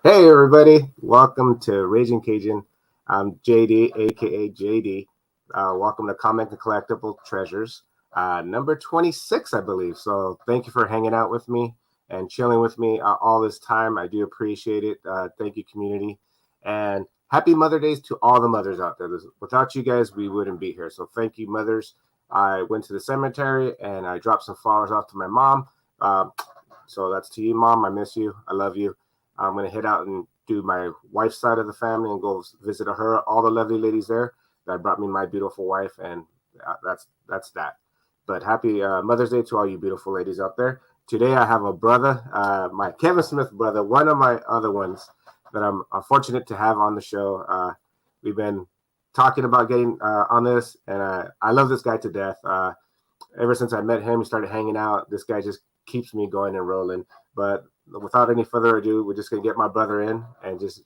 Hey everybody, welcome to Ragin Cajun. I'm JD, aka JD. Welcome to Comic and Collectible Treasures, number 26, I believe. So thank you for hanging out with me and chilling with me all this time. I do appreciate it. Thank you, community, and happy Mother Days to all the mothers out there. Without you guys, we wouldn't be here. So thank you, mothers. I went to the cemetery and I dropped some flowers off to my mom. Um, so that's to you, mom. I miss you. I love you. I'm going to head out and do my wife's side of the family and go visit her, all the lovely ladies there that brought me my beautiful wife. And that's that. But happy Mother's Day to all you beautiful ladies out there. Today I have a brother, my Kevin Smith brother, one of my other ones that I'm fortunate to have on the show. We've been talking about getting on this, and I love this guy to death. Ever since I met him, we started hanging out. This guy just keeps me going and rolling. But without any further ado, we're just gonna get my brother in and just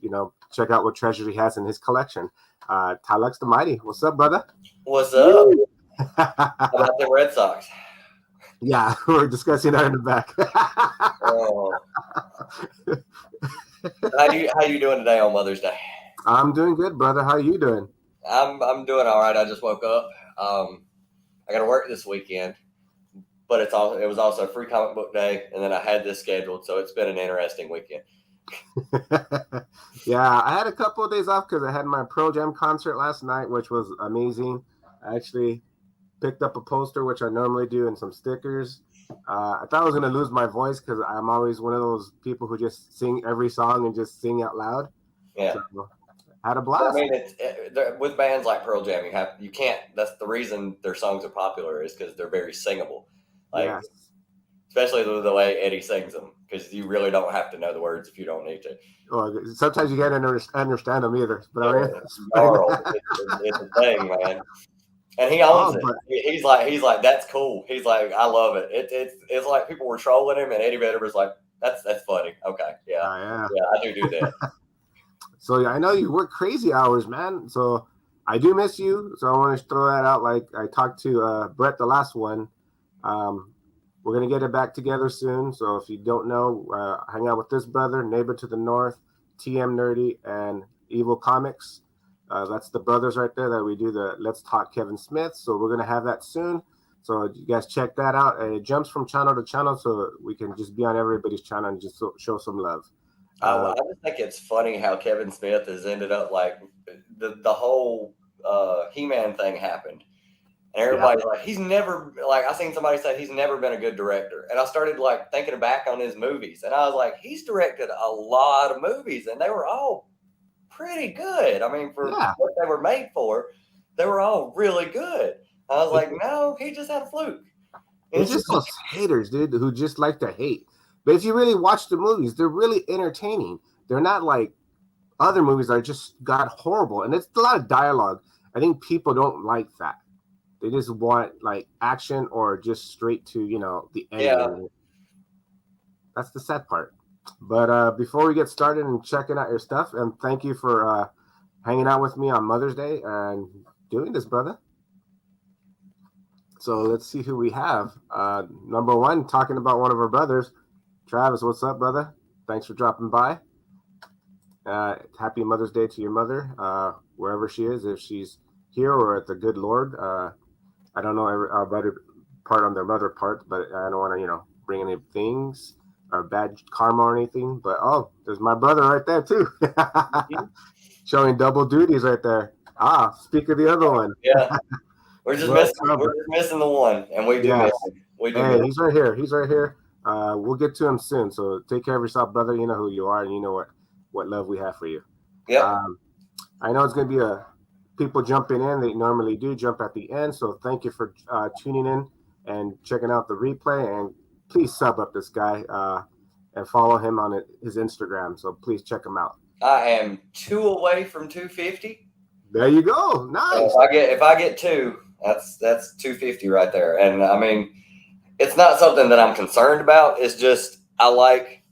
check out what treasure he has in his collection. Tylox The Mighty, what's up, brother? What's up? How about the Red Sox? Yeah, we're discussing that in the back. Oh, how you doing today on Mother's Day? I'm doing good, brother. How are you doing? I'm doing all right. I just woke up. I got to work this weekend, but it was also free comic book day, and then I had this scheduled, so it's been an interesting weekend. Yeah, I had a couple of days off because I had my Pro Jam concert last night, which was amazing. I actually picked up a poster, which I normally do, and some stickers. I thought I was going to lose my voice because I'm always one of those people who just sing every song and just sing out loud. Yeah. So, had a I blast. mean, with bands like Pearl Jam, you can't. That's the reason their songs are popular is because they're very singable. Like Yes. especially the way Eddie sings them, because you really don't have to know the words if you don't need to. Well, sometimes you can't understand them either. But Yeah, I mean, gnarled. It's a thing, man. And he owns oh, it. but He's like that's cool. He's like I love it. It's like people were trolling him, and Eddie Vedder was like that's funny. Okay, yeah, yeah. yeah, I do that. So yeah, I know you work crazy hours, man. So I do miss you. So I want to throw that out. Like I talked to Brett, the last one. Um, we're gonna get it back together soon. So if you don't know, hang out with this brother, neighbor to the north, TM Nerdy, and Evil Comics. That's the brothers right there that we do the Let's Talk Kevin Smith. So we're gonna have that soon. So you guys check that out. And it jumps from channel to channel, so we can just be on everybody's channel and just show some love. I just think it's funny how Kevin Smith has ended up like the whole He-Man thing happened, and Yeah. everybody's like he's never like I seen somebody say he's never been a good director, and I started like thinking back on his movies, and I was like he's directed a lot of movies, and they were all pretty good. I mean, for Yeah. what they were made for, they were all really good. I was like, no, he just had a fluke. It's It's just just those haters, dude, who just like to hate. But if you really watch the movies, they're really entertaining. They're not like other movies that just got horrible. And it's a lot of dialogue. I think people don't like that. They just want like action or just straight to, the yeah. ending. That's the sad part. But before we get started and checking out your stuff, and thank you for hanging out with me on Mother's Day and doing this, brother. So let's see who we have. Number one, talking about one of our brothers, Travis. What's up, brother? Thanks for dropping by. Happy Mother's Day to your mother, wherever she is, if she's here or at the good Lord. I don't know our brother part on their mother part, but I don't want to, bring any things or bad karma or anything. But oh, there's my brother right there too, showing double duties right there. Speak of the other one. Yeah. We're just What's missing up? we're just missing the one, and we do Yes. miss him. We do Hey, miss he's right here. He's right here. We'll get to him soon. So take care of yourself, brother. You know who you are, and you know what love we have for you. Yep. I know it's going to be people jumping in. They normally do jump at the end. So thank you for tuning in and checking out the replay. And please sub up this guy and follow him on his Instagram. So please check him out. I am 2 away from 250. There you go. So Nice. if I get 2, that's 250 right there. And I mean, it's not something that I'm concerned about. It's just I like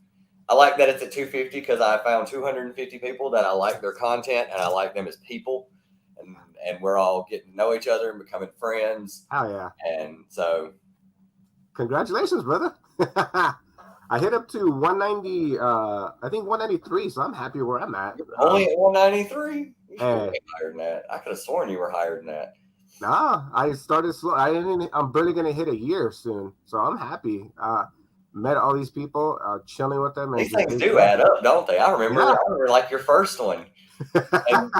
that it's at 250 because I found 250 people that I like their content and I like them as people, and we're all getting to know each other and becoming friends. Oh, yeah. And so, Congratulations, brother. I hit up to 190. I think 193. So I'm happy where I'm at. Only at 193. You should Hey. be higher than that. I could have sworn you were higher than that. Nah, I started slow. I'm barely gonna hit a year soon, so I'm happy. Met all these people, chilling with them, and These just things do add up, don't they? I remember Yeah. like your first one. And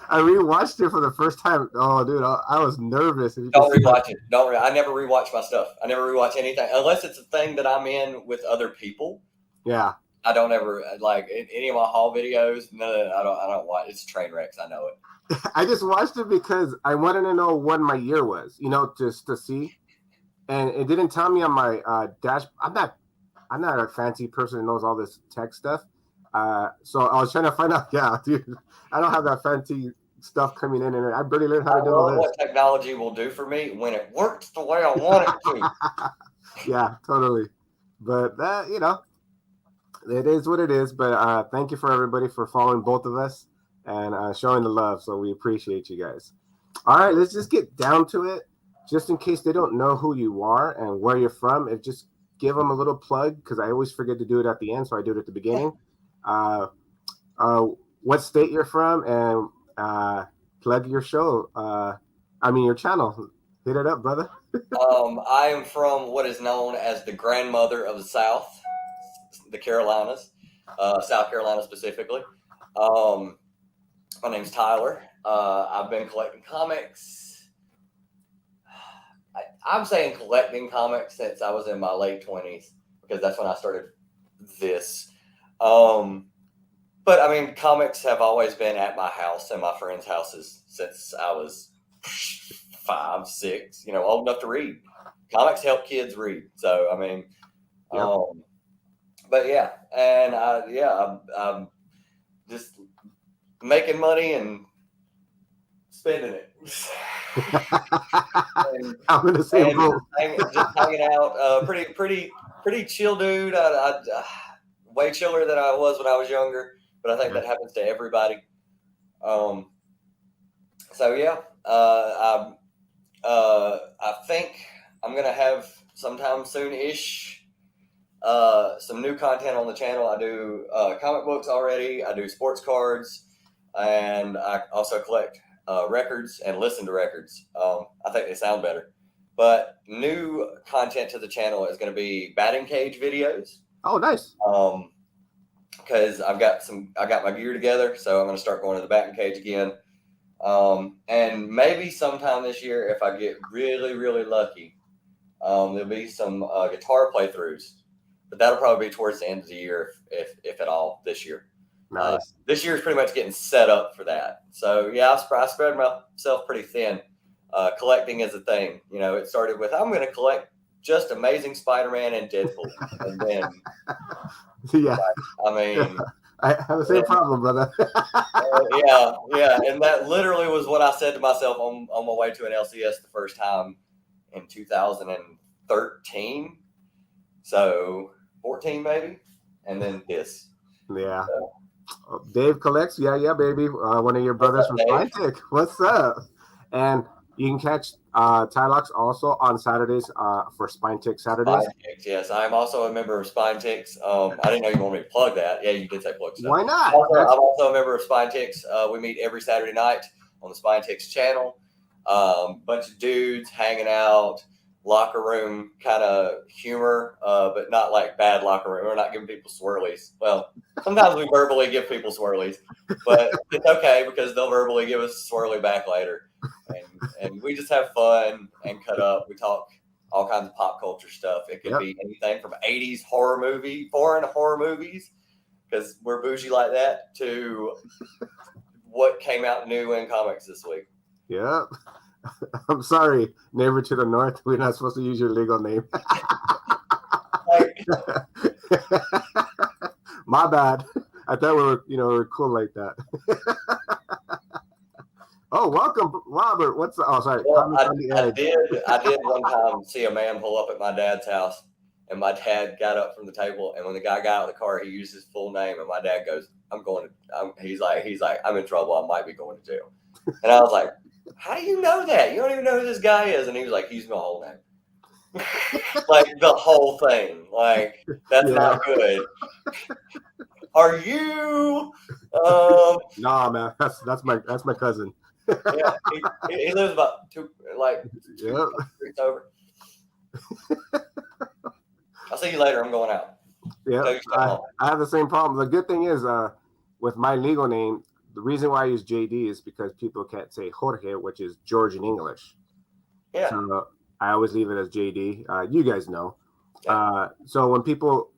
I rewatched it for the first time. Oh, dude, I was nervous. don't rewatch it. I never rewatch my stuff. I never rewatch anything unless it's a thing that I'm in with other people. Yeah. I don't ever like any of my haul videos. No, I don't watch. It's train wrecks. I know it. I just watched it because I wanted to know what my year was, just to see. And it didn't tell me on my dash. I'm not a fancy person who knows all this tech stuff. So I was trying to find out. Yeah, dude, I don't have that fancy stuff coming in, and I barely learned how to do all this. What technology will do for me when it works the way I want it to. Yeah, totally. But that, it is what it is. But thank you for everybody for following both of us and showing the love. So we appreciate you guys. All right, let's just get down to it. Just in case they don't know who you are and where you're from, just give them a little plug, because I always forget to do it at the end, so I do it at the beginning. What state you're from, and plug your show. Your channel. Hit it up, brother. I am from what is known as the grandmother of the South, the Carolinas, South Carolina specifically. My name's Tyler. I've been collecting comics. I'm saying collecting comics since I was in my late 20s, because that's when I started this. But I mean, comics have always been at my house and my friends' houses since I was 5, 6, old enough to read. Comics help kids read. So, I mean, Yep. But yeah, and I'm just making money and spending it. I'm in the same boat. Just hanging out. Pretty chill dude. Way chiller than I was when I was younger, but I think that happens to everybody. So yeah, I think I'm gonna have sometime soon-ish some new content on the channel. I do comic books already. I do sports cards, and I also collect records and listen to records. I think they sound better. But new content to the channel is going to be batting cage videos. Oh, nice. Because I got my gear together, so I'm going to start going to the batting cage again. And maybe sometime this year, if I get really, really lucky, there'll be some guitar playthroughs. But that'll probably be towards the end of the year, if at all, this year. Nice. This year is pretty much getting set up for that. So yeah, I spread myself pretty thin. Collecting is a thing. It started with, I'm going to collect just Amazing Spider-Man and Deadpool, and then yeah. I mean, I have the same problem, brother. yeah, and that literally was what I said to myself on my way to an LCS the first time in 2013. So 14 maybe, and then this. Yeah. So. Dave collects. Yeah, baby. One of your brothers from SpineTech. What's up? And you can catch Tylox also on Saturdays for SpineTech Saturdays. SpineTech, yes. I'm also a member of SpineTech. I didn't know you wanted me to plug that. Yeah, you did say plug stuff. Why not? I'm also a member of SpineTech. We meet every Saturday night on the SpineTech channel. Bunch of dudes hanging out, locker room kind of humor, but not like bad locker room. We're not giving people swirlies. Well, sometimes we verbally give people swirlies, but it's okay because they'll verbally give us a swirly back later. And we just have fun and cut up. We talk all kinds of pop culture stuff. It could be anything from 80s foreign horror movies, because we're bougie like that, to what came out new in comics this week. Yep. I'm sorry, neighbor to the north. We're not supposed to use your legal name. My bad. I thought we were cool like that. Oh, welcome, Robert. Sorry. Well, I did one time see a man pull up at my dad's house, and my dad got up from the table, and when the guy got out of the car, he used his full name, and my dad goes, he's like, I'm in trouble. I might be going to jail. And I was like, how do you know that? You don't even know who this guy is. And he was like, he's my whole name. Like the whole thing. Like that's Yeah. not good. Are you? Nah, man, that's my cousin. Yeah, he lives about two Yep. streets over. I'll see you later. I'm going out. Yeah, Tell you I have the same problem. The good thing is, with my legal name, the reason why I use JD is because people can't say Jorge, which is George in English. Yeah. So I always leave it as JD. You guys know. Yeah. So when people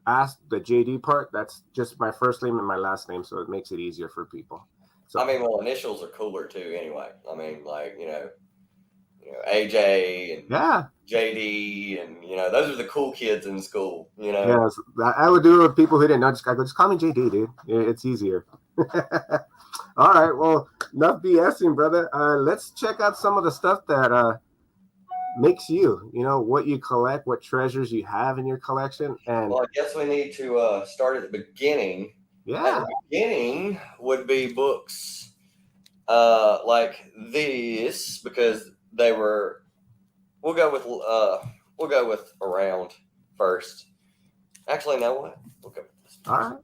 ask the JD part, that's just my first name and my last name, so it makes it easier for people. So I mean, well, initials are cooler too. Anyway, I mean, like AJ and yeah, JD, and those are the cool kids in school. yeah, I would do it with people who didn't know. I go, just call me JD, dude. It's easier. All right, well, enough BSing, brother. Let's check out some of the stuff that makes you. What you collect, what treasures you have in your collection, and Well, I guess we need to start at the beginning. yeah, At the beginning would be books like these, because they were. We'll go with around first. Actually, know what? We'll go with this. all right.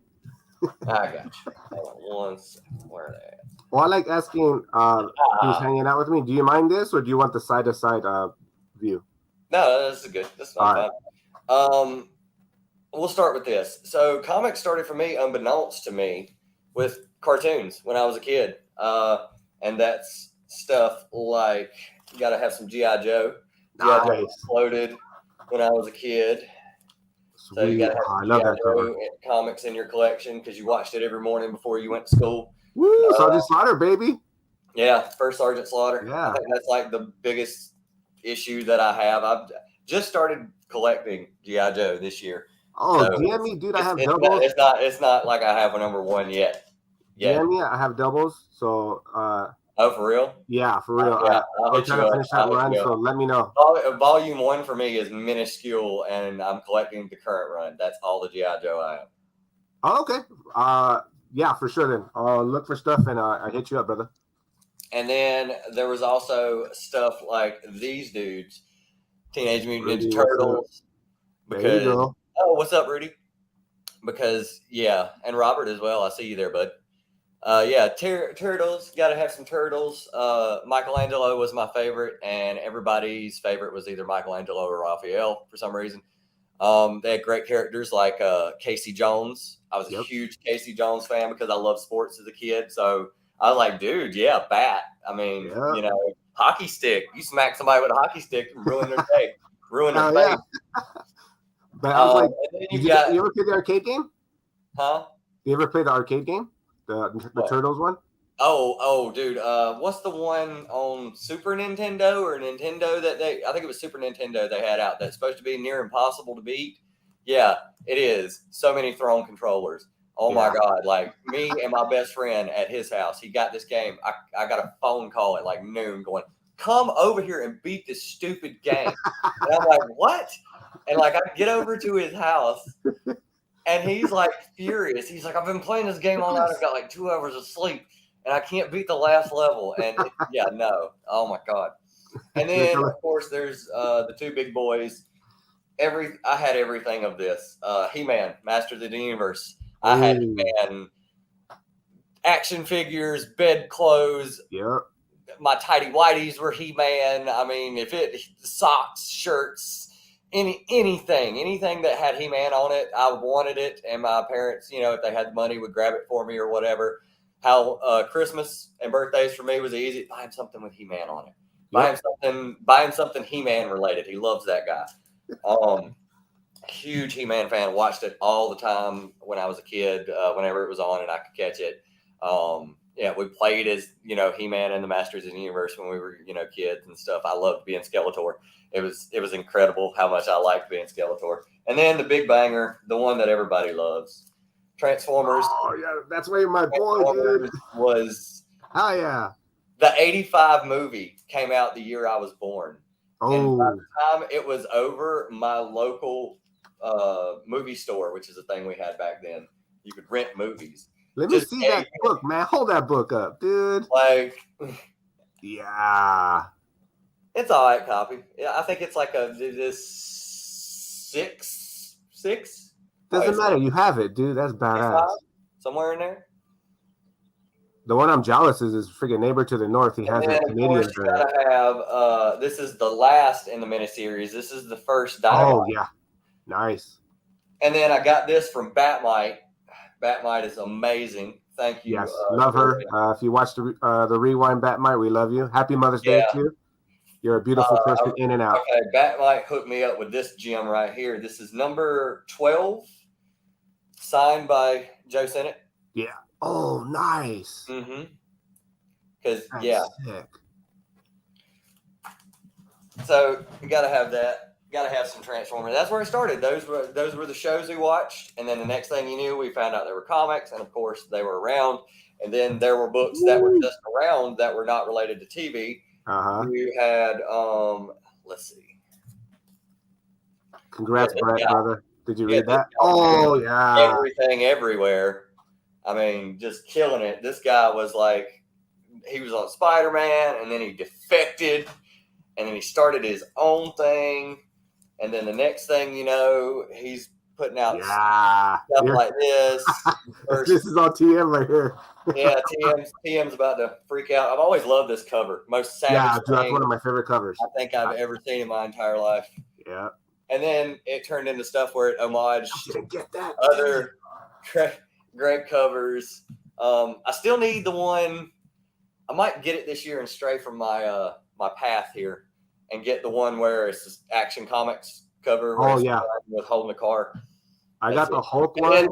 I got you. Hold on one second. Where are they at? Well, I like asking who's hanging out with me. Do you mind this, or do you want the side-to-side view? No, this is good. This is fine. We'll start with this. So, comics started for me, unbeknownst to me, with cartoons when I was a kid, and that's stuff like you got to have some GI Joe. GI Joe exploded when I was a kid. Sweet. So you got to have GI Joe comics in your collection because you watched it every morning before you went to school. Woo! Sergeant Slaughter, baby. Yeah, first Sergeant Slaughter. Yeah, I think that's like the biggest issue that I have. I've just started collecting GI Joe this year. Oh, so DM me, dude. I have doubles. It's not like I have a number one yet. DM me. I have doubles. So. Oh, for real? Yeah, for real. Yeah, I'm trying to finish that run, so let me know. Volume 1 for me is minuscule, and I'm collecting the current run. That's all the GI Joe I have. Oh, okay. Yeah, for sure. Then I'll look for stuff and I hit you up, brother. And then there was also stuff like these dudes, Teenage Mutant Ninja Turtles. There you go. Oh, what's up, Rudy? Because and Robert as well. I see you there, bud. Turtles. Got to have some turtles. Michelangelo was my favorite, and everybody's favorite was either Michelangelo or Raphael for some reason. They had great characters like Casey Jones. I was a huge Casey Jones fan because I loved sports as a kid. So I was like, dude, bat. I mean, hockey stick. You smack somebody with a hockey stick and ruin their day, ruin their face. But I was like, you ever play the arcade game? Huh? You ever play the arcade game? The Turtles one? Oh, dude. What's the one on Super Nintendo or Nintendo I think it was Super Nintendo they had out that's supposed to be near impossible to beat? Yeah, it is. So many thrown controllers. Oh my God. Like me and my best friend at his house, he got this game. I got a phone call at like noon going, come over here and beat this stupid game. And I'm like, what? And like I get over to his house and he's like furious. He's like, I've been playing this game all night. I've got like 2 hours of sleep and I can't beat the last level. And no. Oh my God. And then of course there's the two big boys. I had everything of this. He-Man, Masters of the Universe. I had He-Man action figures, bed clothes. Yep. My tidy whities were He-Man. I mean, socks, shirts, anything that had He-Man on it, I wanted it. And my parents, if they had the money, would grab it for me or whatever. How Christmas and birthdays for me was easy. Buy him something with He-Man on it. Buy him something He-Man related. He loves that guy. Huge He-Man fan. Watched it all the time when I was a kid. Whenever it was on and I could catch it. We played as He-Man and the Masters of the Universe when we were kids and stuff. I loved being Skeletor. It was incredible how much I liked being Skeletor. And then the big banger, the one that everybody loves, Transformers. Oh yeah, that's where my boy dude was. Oh yeah. The 85 movie came out the year I was born. Oh. And by the time it was over, my local movie store, which is a thing we had back then, you could rent movies. Let me see that book, man. Hold that book up, dude. Like, yeah. It's all right copy. Yeah, I think it's like this six. Doesn't matter. You have it, dude. That's badass. Somewhere in there. The one I'm jealous is freaking neighbor to the north. He has a Canadian you gotta have. This is the last in the miniseries. This is the first Dynamite. Oh yeah, nice. And then I got this from Batmite. Batmite is amazing. Thank you. Yes, love her. If you watch the Rewind Batmite, we love you. Happy Mother's Day to you. You're a beautiful person in and out. Okay, Batmite hooked me up with this gem right here. This is number 12, signed by Joe Sennett. Yeah. Oh, nice. Mm-hmm. Because sick. So you gotta have that. Gotta have some Transformers. That's where it started. Those were the shows we watched, and then the next thing you knew, we found out there were comics, and of course they were around. And then there were books that were just around that were not related to TV. You had let's see. Congrats, Brett, brother. Did you read that? Oh yeah. Everything Everywhere. I mean, just killing it. This guy was like, he was on Spider-Man, and then he defected, and then he started his own thing, and then the next thing you know, he's putting out stuff like this. This is all TM right here. Yeah, TM's about to freak out. I've always loved this cover. Most savage thing that's one of my favorite covers I think I've ever seen in my entire life. Yeah. And then it turned into stuff where it homaged other great covers. I still need the one. I might get it this year and stray from my my path here and get the one where it's this Action Comics cover. With holding a car. I got the Hulk one.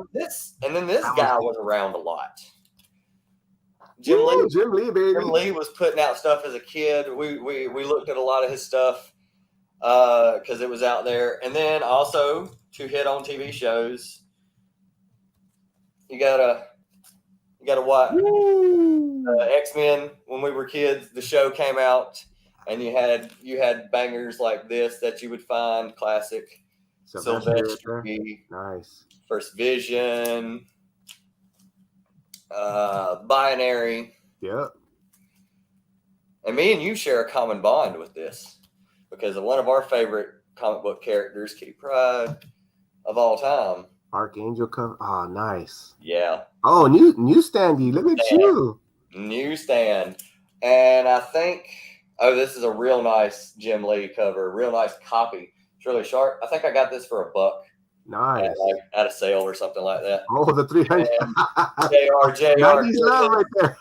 And then this guy was around a lot. Jim Lee, baby. Jim Lee was putting out stuff as a kid. We looked at a lot of his stuff because it was out there. And then also to hit on TV shows, you gotta watch X-Men. When we were kids, the show came out, and you had bangers like this that you would find classic. Sylvester, nice. First Vision, Binary. Yep. And me and you share a common bond with this because of one of our favorite comic book characters, Kitty Pryde, of all time. Archangel cover. Oh, nice. Yeah. Oh, newstandy. Look at you. Newsstand. And I think, this is a real nice Jim Lee cover, real nice copy. It's really sharp. I think I got this for $1. Nice. At a sale or something like that. Oh, the 300. JR. 90s love right there.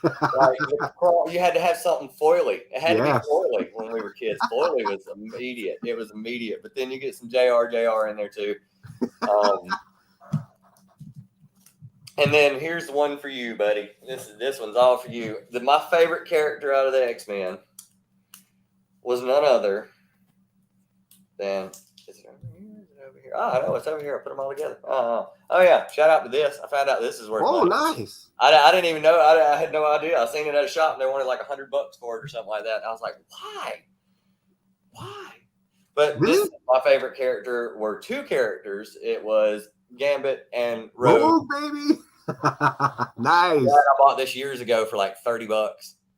You had to have something foily. It had to be foily when we were kids. Foily was immediate. It was immediate. But then you get some JR in there too. And then here's the one for you, buddy. This one's all for you. My favorite character out of the X-Men was none other than. Is it over here? Is it over here? Oh, I know it's over here. I put them all together. Oh yeah! Shout out to this. I found out this is worth. Oh, money. Nice. I didn't even know. I had no idea. I seen it at a shop and they wanted like $100 for it or something like that. And I was like, why? But this is my favorite character. Were two characters. It was Gambit and Rogue. Oh, baby. Nice. Yeah, I bought this years ago for like $30.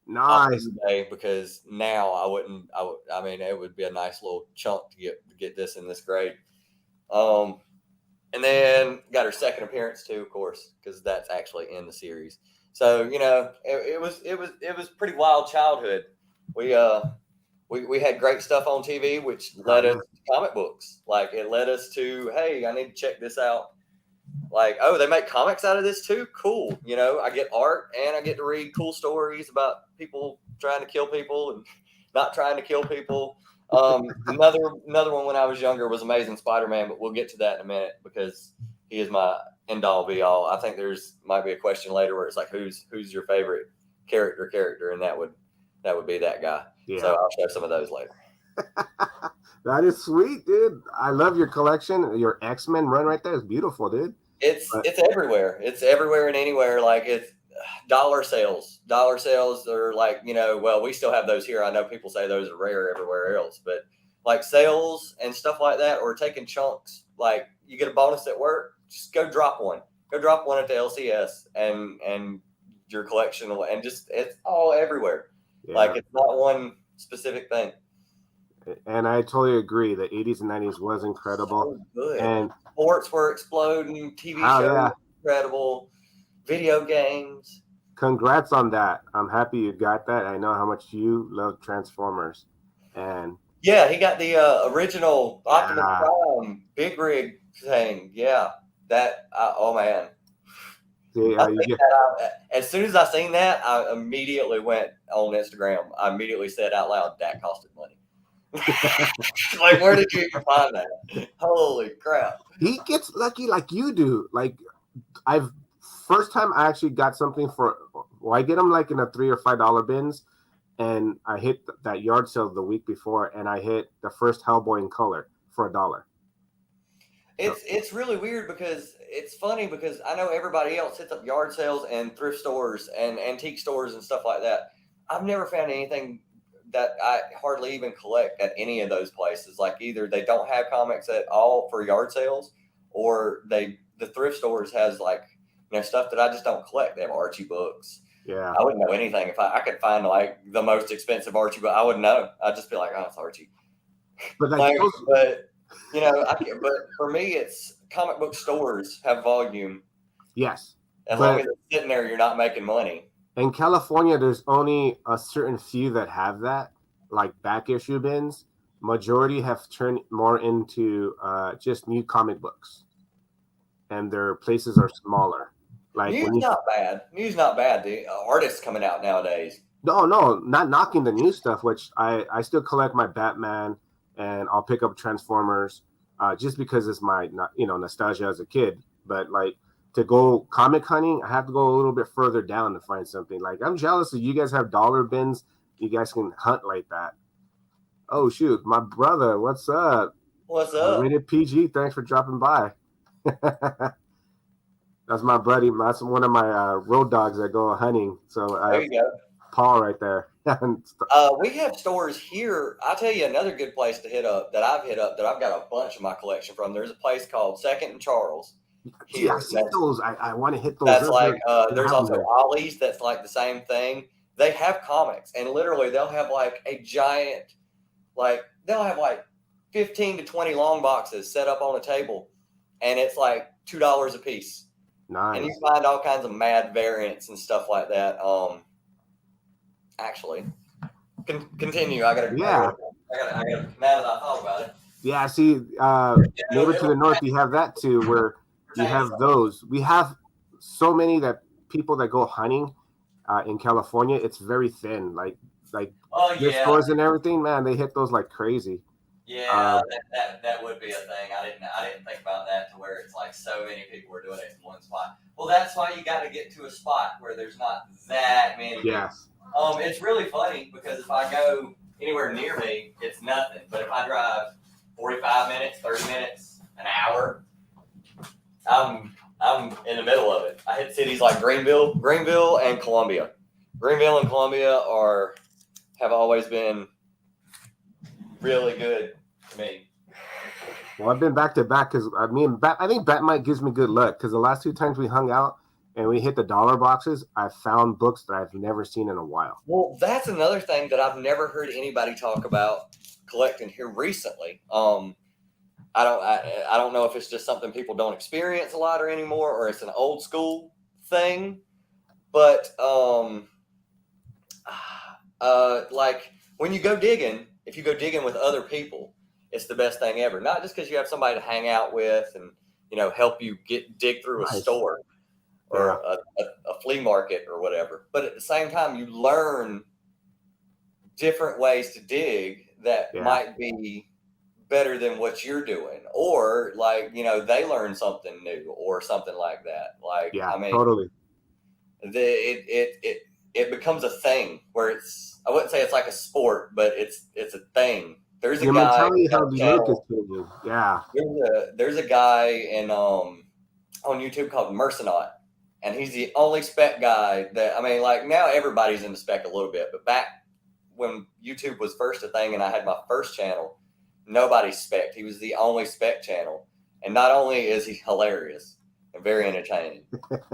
Nice. Because now I mean, it would be a nice little chunk to get this in this grade. And then got her second appearance too, of course, because that's actually in the series. So it was pretty wild childhood. We had great stuff on TV, which led us to comic books. Like it led us to, hey, I need to check this out. Like, oh, they make comics out of this too? Cool. I get art and I get to read cool stories about people trying to kill people and not trying to kill people. Another one when I was younger was Amazing Spider-Man, but we'll get to that in a minute because he is my end-all be-all. I think might be a question later where it's like, who's your favorite character, and that would be that guy. Yeah. So I'll show some of those later. That is sweet, dude. I love your collection. Your X-Men run right there is beautiful, dude. It's everywhere. It's everywhere and anywhere. Like it's dollar sales. Dollar sales are like, well, we still have those here. I know people say those are rare everywhere else, but like sales and stuff like that, or taking chunks. Like you get a bonus at work, just go drop one. Go drop one at the LCS and your collection will, and just it's all everywhere. Yeah. Like it's not one specific thing. And I totally agree. The 80s and 90s was incredible. So good. And sports were exploding. TV how, shows yeah. were incredible. Video games. Congrats on that. I'm happy you got that. I know how much you love Transformers. And yeah, he got the original Optimus Yeah. Prime big rig thing. Yeah, that. Oh man. see, I you think get, as soon as I seen that, I immediately went on Instagram. I immediately said out loud, "That costed money." Like, where did you even find that? Holy crap! he gets lucky like you do. Like I've first time I actually got something for. Well, I get them like in a $3 or $5 bins, and I hit that yard sale the week before, and I hit the first Hellboy in color for $1. It's really weird because it's funny because I know everybody else hits up yard sales and thrift stores and antique stores and stuff like that. I've never found anything that I hardly even collect at any of those places. Like either they don't have comics at all for yard sales, or the thrift stores has like stuff that I just don't collect. They have Archie books. Yeah. I wouldn't know anything if I could find like the most expensive Archie book. I wouldn't know. I'd just be like, oh, it's Archie. But like those, But but for me, it's comic book stores have volume. yes. As long as it's sitting there, you're not making money. In California, there's only a certain few that have that, like back issue bins. Majority have turned more into just new comic books, and their places are smaller. Like New's not bad. New's not bad. The artists coming out nowadays. no, not knocking the new stuff, which I still collect my Batman, and I'll pick up Transformers, just because it's my nostalgia as a kid. But like to go comic hunting, I have to go a little bit further down to find something. Like I'm jealous that you guys have dollar bins. You guys can hunt like that. Oh shoot, my brother, what's up? What's up? Rated PG, thanks for dropping by. That's my buddy. That's one of my road dogs that go hunting. So there you go. Paul right there. We have stores here. I'll tell you another good place to hit up that I've hit up that I've got a bunch of my collection from. There's a place called Second and Charles. Here. Yeah, I see those. I want to hit those. That's like there's also Ollie's that's like the same thing. They have comics, and literally they'll have like a giant, they'll have like 15 to 20 long boxes set up on a table, and it's like $2 a piece. Nice. And you find all kinds of mad variants and stuff like that. Actually, continue. I gotta. Now that I thought about it. Yeah. See, neighbor to the north, you have that too, where you have those. We have so many that people that go hunting in California. It's very thin. Like their stores and everything. Man, they hit those like crazy. Yeah, that would be a thing. I didn't think about that to where it's like so many people were doing it in one spot. Well, that's why you got to get to a spot where there's not that many. Yes. It's really funny because if I go anywhere near me, it's nothing. But if I drive 45 minutes, 30 minutes, an hour, I'm in the middle of it. I hit cities like Greenville and Columbia. Greenville and Columbia have always been really good to me. Well, I've been back to back because I think Batmite gives me good luck because the last 2 times we hung out and we hit the dollar boxes, I found books that I've never seen in a while. Well, that's another thing that I've never heard anybody talk about collecting here recently. I don't know if it's just something people don't experience a lot or anymore, or it's an old school thing. But like when you go digging. If you go digging with other people, it's the best thing ever. Not just because you have somebody to hang out with and help you dig through a store or a flea market or whatever. But at the same time, you learn different ways to dig that might be better than what you're doing, or they learn something new or something like that. Totally. It becomes a thing where I wouldn't say it's like a sport, but it's a thing. There's a guy. Yeah. There's a guy on YouTube called Mercenaut, and he's the only spec guy that now everybody's into spec a little bit, but back when YouTube was first a thing and I had my first channel, nobody spec'd. He was the only spec channel, and not only is he hilarious and very entertaining,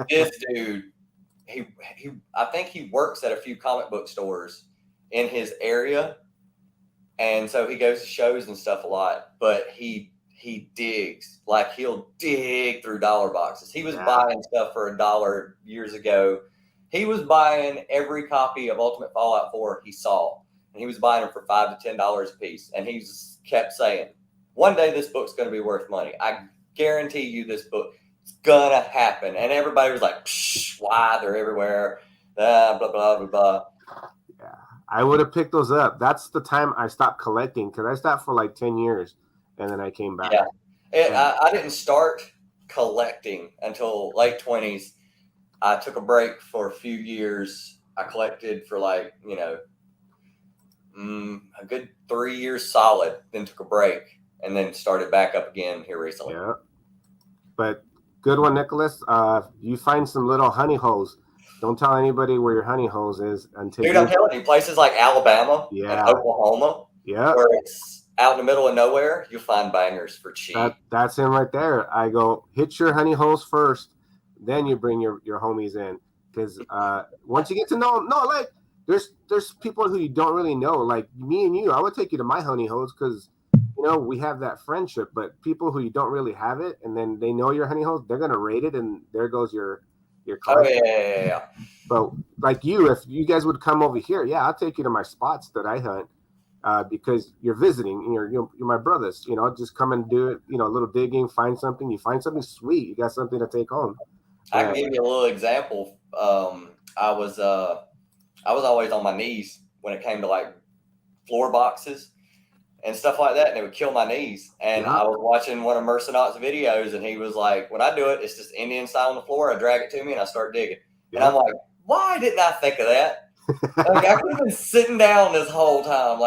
this dude. I think he works at a few comic book stores in his area, And so he goes to shows and stuff a lot, but he digs, like he'll dig through dollar boxes. He was buying stuff for $1 years ago. He was buying every copy of Ultimate Fallout 4 he saw, and he was buying them for $5 to $10 a piece. And he just kept saying, one day this book's going to be worth money. I guarantee you this book is going to happen. And everybody was like, psh, why? They're everywhere. Blah, blah, blah, blah, blah. Yeah, I would have picked those up. That's the time I stopped collecting, because I stopped for like 10 years, and then I came back. Yeah, I didn't start collecting until late 20s. I took a break for a few years. I collected for like, a good 3 years solid, then took a break, and then started back up again here recently. Yeah. But good one, Nicholas. You find some little honey holes. Don't tell anybody where your honey holes is until I'm telling you, places like Alabama and Oklahoma, where it's out in the middle of nowhere, you'll find bangers for cheap. That's him right there. I go, hit your honey holes first, then you bring your homies in. Because once you get to know them, like there's people who you don't really know. Like me and you, I would take you to my honey holes because we have that friendship. But people who you don't really have it, and then they know your honey holes, they're gonna rate it, and there goes your collection. Oh yeah. But like you, if you guys would come over here, I'll take you to my spots that I hunt. Because you're visiting, and you're my brothers. Just come and do it. A little digging, find something. You find something sweet. You got something to take home. I can give you a little example. I was always on my knees when it came to like floor boxes and stuff like that, and it would kill my knees. And I was watching one of Mercenaut's videos, and he was like, "When I do it, it's just Indian style on the floor. I drag it to me, and I start digging." And I'm like, "Why didn't I think of that?" Like, I could have been sitting down this whole time,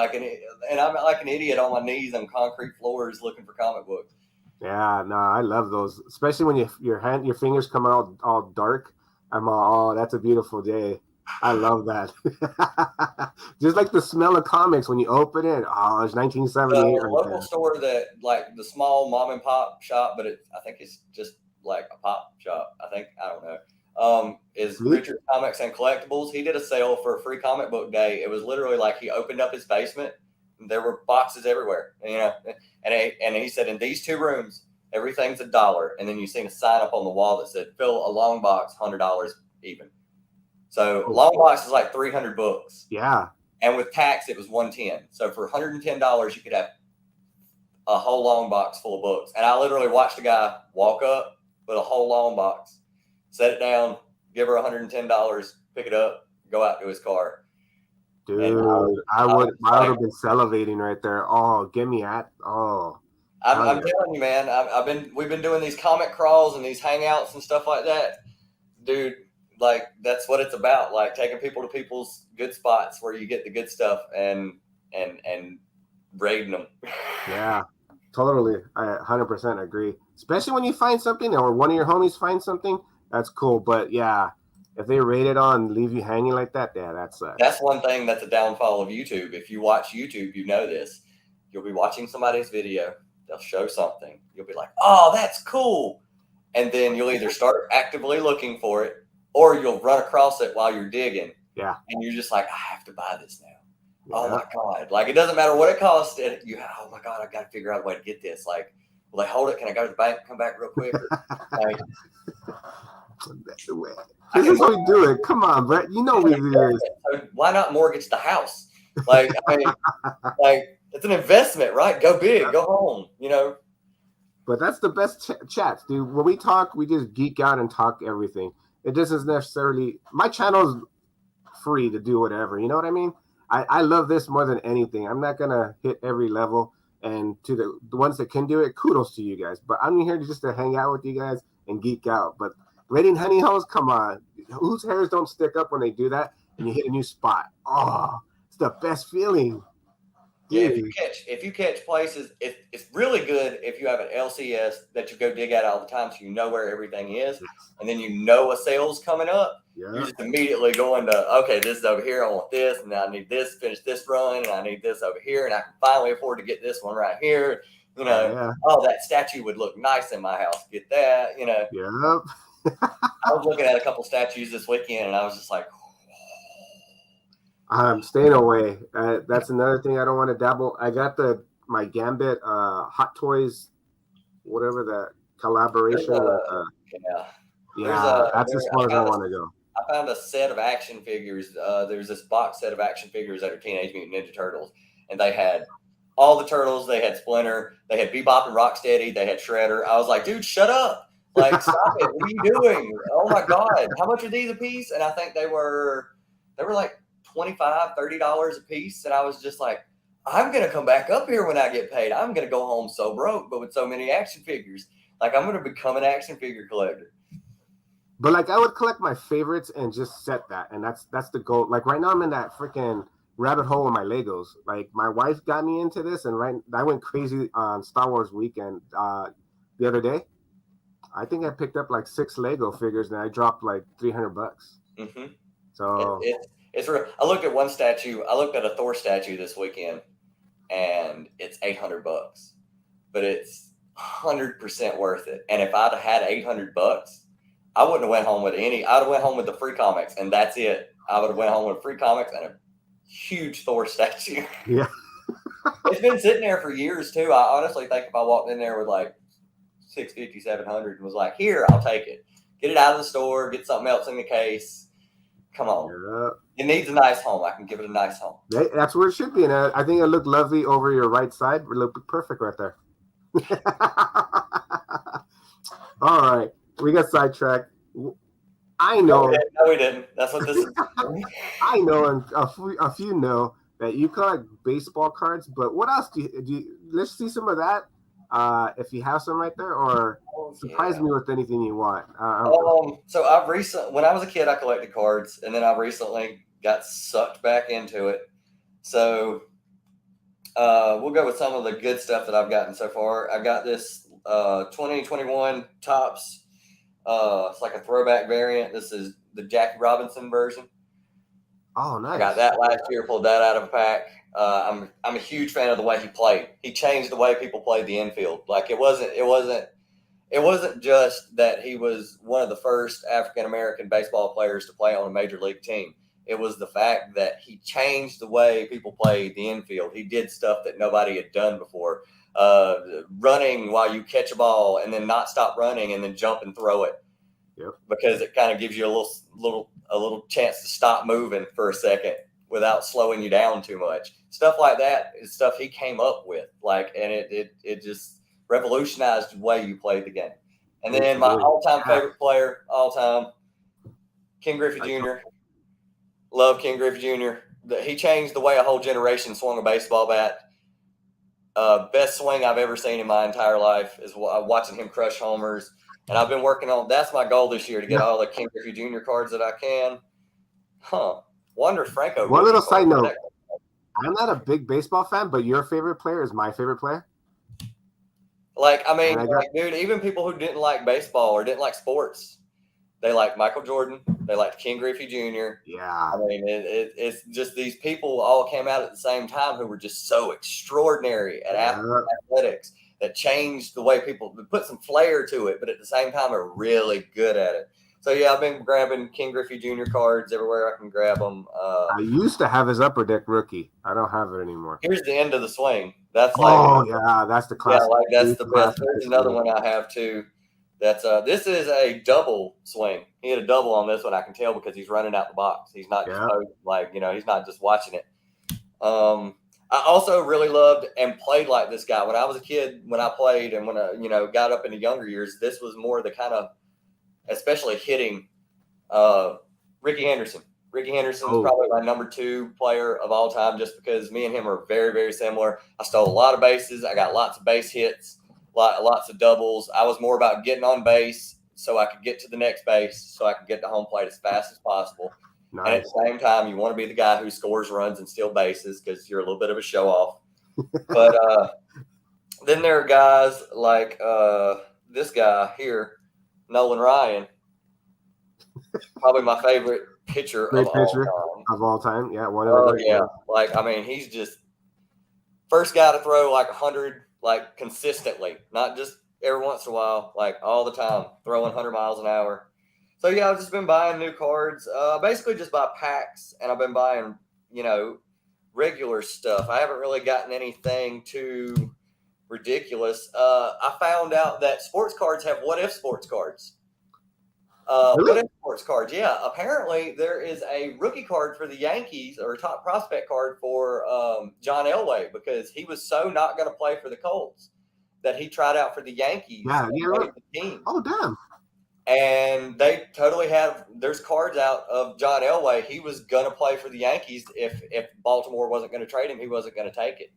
and I'm like an idiot on my knees on concrete floors looking for comic books. Yeah, no, I love those, especially when your fingers come out all dark. I'm all, oh, that's a beautiful day. I love that. Just like the smell of comics when you open it. Oh, it's 1978. The local store that, like the small mom and pop shop, but I think it's just like a pop shop. I don't know. Is Richard Comics and Collectibles. He did a sale for a free comic book day. It was literally like he opened up his basement. And there were boxes everywhere, and he said in these 2 rooms, everything's $1. And then you seen a sign up on the wall that said, fill a long box, $100 even. So long box is like 300 books. Yeah. And with tax, it was $110. So for $110, you could have a whole long box full of books. And I literally watched a guy walk up with a whole long box, set it down, give her $110, pick it up, go out to his car. Dude, I would have been salivating right there. Oh, get me at. Oh, I'm telling you, man. We've been doing these comic crawls and these hangouts and stuff like that, dude. Like, that's what it's about. Like, taking people to people's good spots where you get the good stuff and raiding them. Yeah, totally. I 100% agree. Especially when you find something, or one of your homies finds something, that's cool. But yeah, if they raid it on and leave you hanging like that, that sucks. That's one thing that's a downfall of YouTube. If you watch YouTube, you know this. You'll be watching somebody's video. They'll show something. You'll be like, oh, that's cool. And then you'll either start actively looking for it, or you'll run across it while you're digging. Yeah. And you're just like, I have to buy this now. Yeah. Oh, my God. Like, it doesn't matter what it costs. Oh, my God, I've got to figure out a way to get this. Like, will they hold it? Can I go to the bank and come back real quick? Like, this is how we do it. Come on, Brett. You know we do this. So why not mortgage the house? Like, I mean, like, it's an investment, right? Go big, go home, But that's the best chats, dude. When we talk, we just geek out and talk everything. It doesn't necessarily. My channel's free to do whatever. You know what I mean? I love this more than anything. I'm not gonna hit every level, and to the ones that can do it, kudos to you guys. But I'm here just to hang out with you guys and geek out. But raiding honey holes, come on. Whose hairs don't stick up when they do that and you hit a new spot? Oh, it's the best feeling. Yeah, if you catch places, it's really good if you have an LCS that you go dig at all the time, so you know where everything is, and then you know a sale's coming up. Yeah. You're just immediately going to, okay, this is over here. I want this, and I need this, finish this run, and I need this over here, and I can finally afford to get this one right here. Oh, that statue would look nice in my house. Get that, Yep. I was looking at a couple statues this weekend, and I was just like, I'm staying away. That's another thing I don't want to dabble. I got my Gambit Hot Toys, whatever that There's collaboration with. yeah. That's as far as I want to go. I found a set of action figures. There's this box set of action figures that are Teenage Mutant Ninja Turtles, and they had all the turtles. They had Splinter. They had Bebop and Rocksteady. They had Shredder. I was like, dude, shut up! Like, stop it! What are you doing? Oh my god! How much are these a piece? And I think they were like $25-$30 a piece. And I was just like, I'm gonna come back up here when I get paid. I'm gonna go home so broke, but with so many action figures. Like, I'm gonna become an action figure collector. But like I would collect my favorites and just set that, and that's the goal. Like right now I'm in that freaking rabbit hole with my Legos. Like my wife got me into this, and I went crazy on Star Wars weekend the other day. I think I picked up like 6 Lego figures, and I dropped like $300. Mm-hmm. So it's real. I looked at one statue. I looked at a Thor statue this weekend, and it's $800, but it's 100% worth it. And if I'd had $800, I wouldn't have went home with any. I'd have went home with the free comics, and that's it. I would have went home with free comics and a huge Thor statue. Yeah. It's been sitting there for years too. I honestly think if I walked in there with like 650, 700 and was like, here, I'll take it. Get it out of the store. Get something else in the case. Come on. Yeah. It needs a nice home. I can give it a nice home. That's where it should be. And I think it looked lovely over your right side. It looked perfect right there. All right. We got sidetracked. I know. No, we didn't. That's what this is. I know, and a few know that you collect baseball cards, but what else do you let's see some of that. If you have some right there, or surprise me with anything you want. So when I was a kid, I collected cards, and then I recently got sucked back into it. So we'll go with some of the good stuff that I've gotten so far. I got this 2021 Topps. It's like a throwback variant. This is the Jackie Robinson version. Oh, nice. I got that last year, pulled that out of a pack. I'm a huge fan of the way he played. He changed the way people played the infield. Like it wasn't just that he was one of the first African American baseball players to play on a major league team. It was the fact that he changed the way people played the infield. He did stuff that nobody had done before. Running while you catch a ball and then not stop running and then jump and throw it. Yep. Because it kind of gives you a little chance to stop moving for a second without slowing you down too much. Stuff like that is stuff he came up with. And it just revolutionized the way you played the game. And then my all-time favorite player, Ken Griffey Jr. Love Ken Griffey Jr. He changed the way a whole generation swung a baseball bat. Best swing I've ever seen in my entire life is watching him crush homers. And I've been working on, that's my goal this year, to get all the Ken Griffey Jr. cards that I can. Wonder Franco. One little side note. I'm not a big baseball fan, but your favorite player is my favorite player. Dude, even people who didn't like baseball or didn't like sports, they like Michael Jordan. They liked Ken Griffey Jr. Yeah. I mean, it's just these people all came out at the same time who were just so extraordinary at athletics that changed the way people put some flair to it, but at the same time are really good at it. So, yeah, I've been grabbing Ken Griffey Jr. cards everywhere I can grab them. I used to have his Upper Deck rookie. I don't have it anymore. Here's the end of the swing. That's that's the classic. Yeah, that's the best. There's another one I have, too. This is a double swing. He had a double on this one. I can tell because he's running out the box. He's not he's not just watching it. I also really loved and played like this guy when I was a kid. When I played and when I got up in the younger years, this was more the kind of, especially hitting, Ricky Henderson. Ricky Henderson is probably my number 2 player of all time, just because me and him are very, very similar. I stole a lot of bases. I got lots of base hits. Lots of doubles. I was more about getting on base so I could get to the next base, so I could get to home plate as fast as possible. Nice. And at the same time, you want to be the guy who scores runs and steals bases because you're a little bit of a show off. But then there are guys like this guy here, Nolan Ryan, probably my favorite pitcher of all time. Yeah, he's just first guy to throw like 100. Like consistently, not just every once in a while, like all the time, throwing 100 miles an hour. So yeah, I've just been buying new cards. Basically just buy packs, and I've been buying, regular stuff. I haven't really gotten anything too ridiculous. I found out that sports cards have what if sports cards. Really? What if sports cards? Yeah, apparently there is a rookie card for the Yankees or a top prospect card for John Elway because he was so not going to play for the Colts that he tried out for the Yankees. Yeah, made the team. Oh, damn. And they totally there's cards out of John Elway. He was going to play for the Yankees if Baltimore wasn't going to trade him. He wasn't going to take it.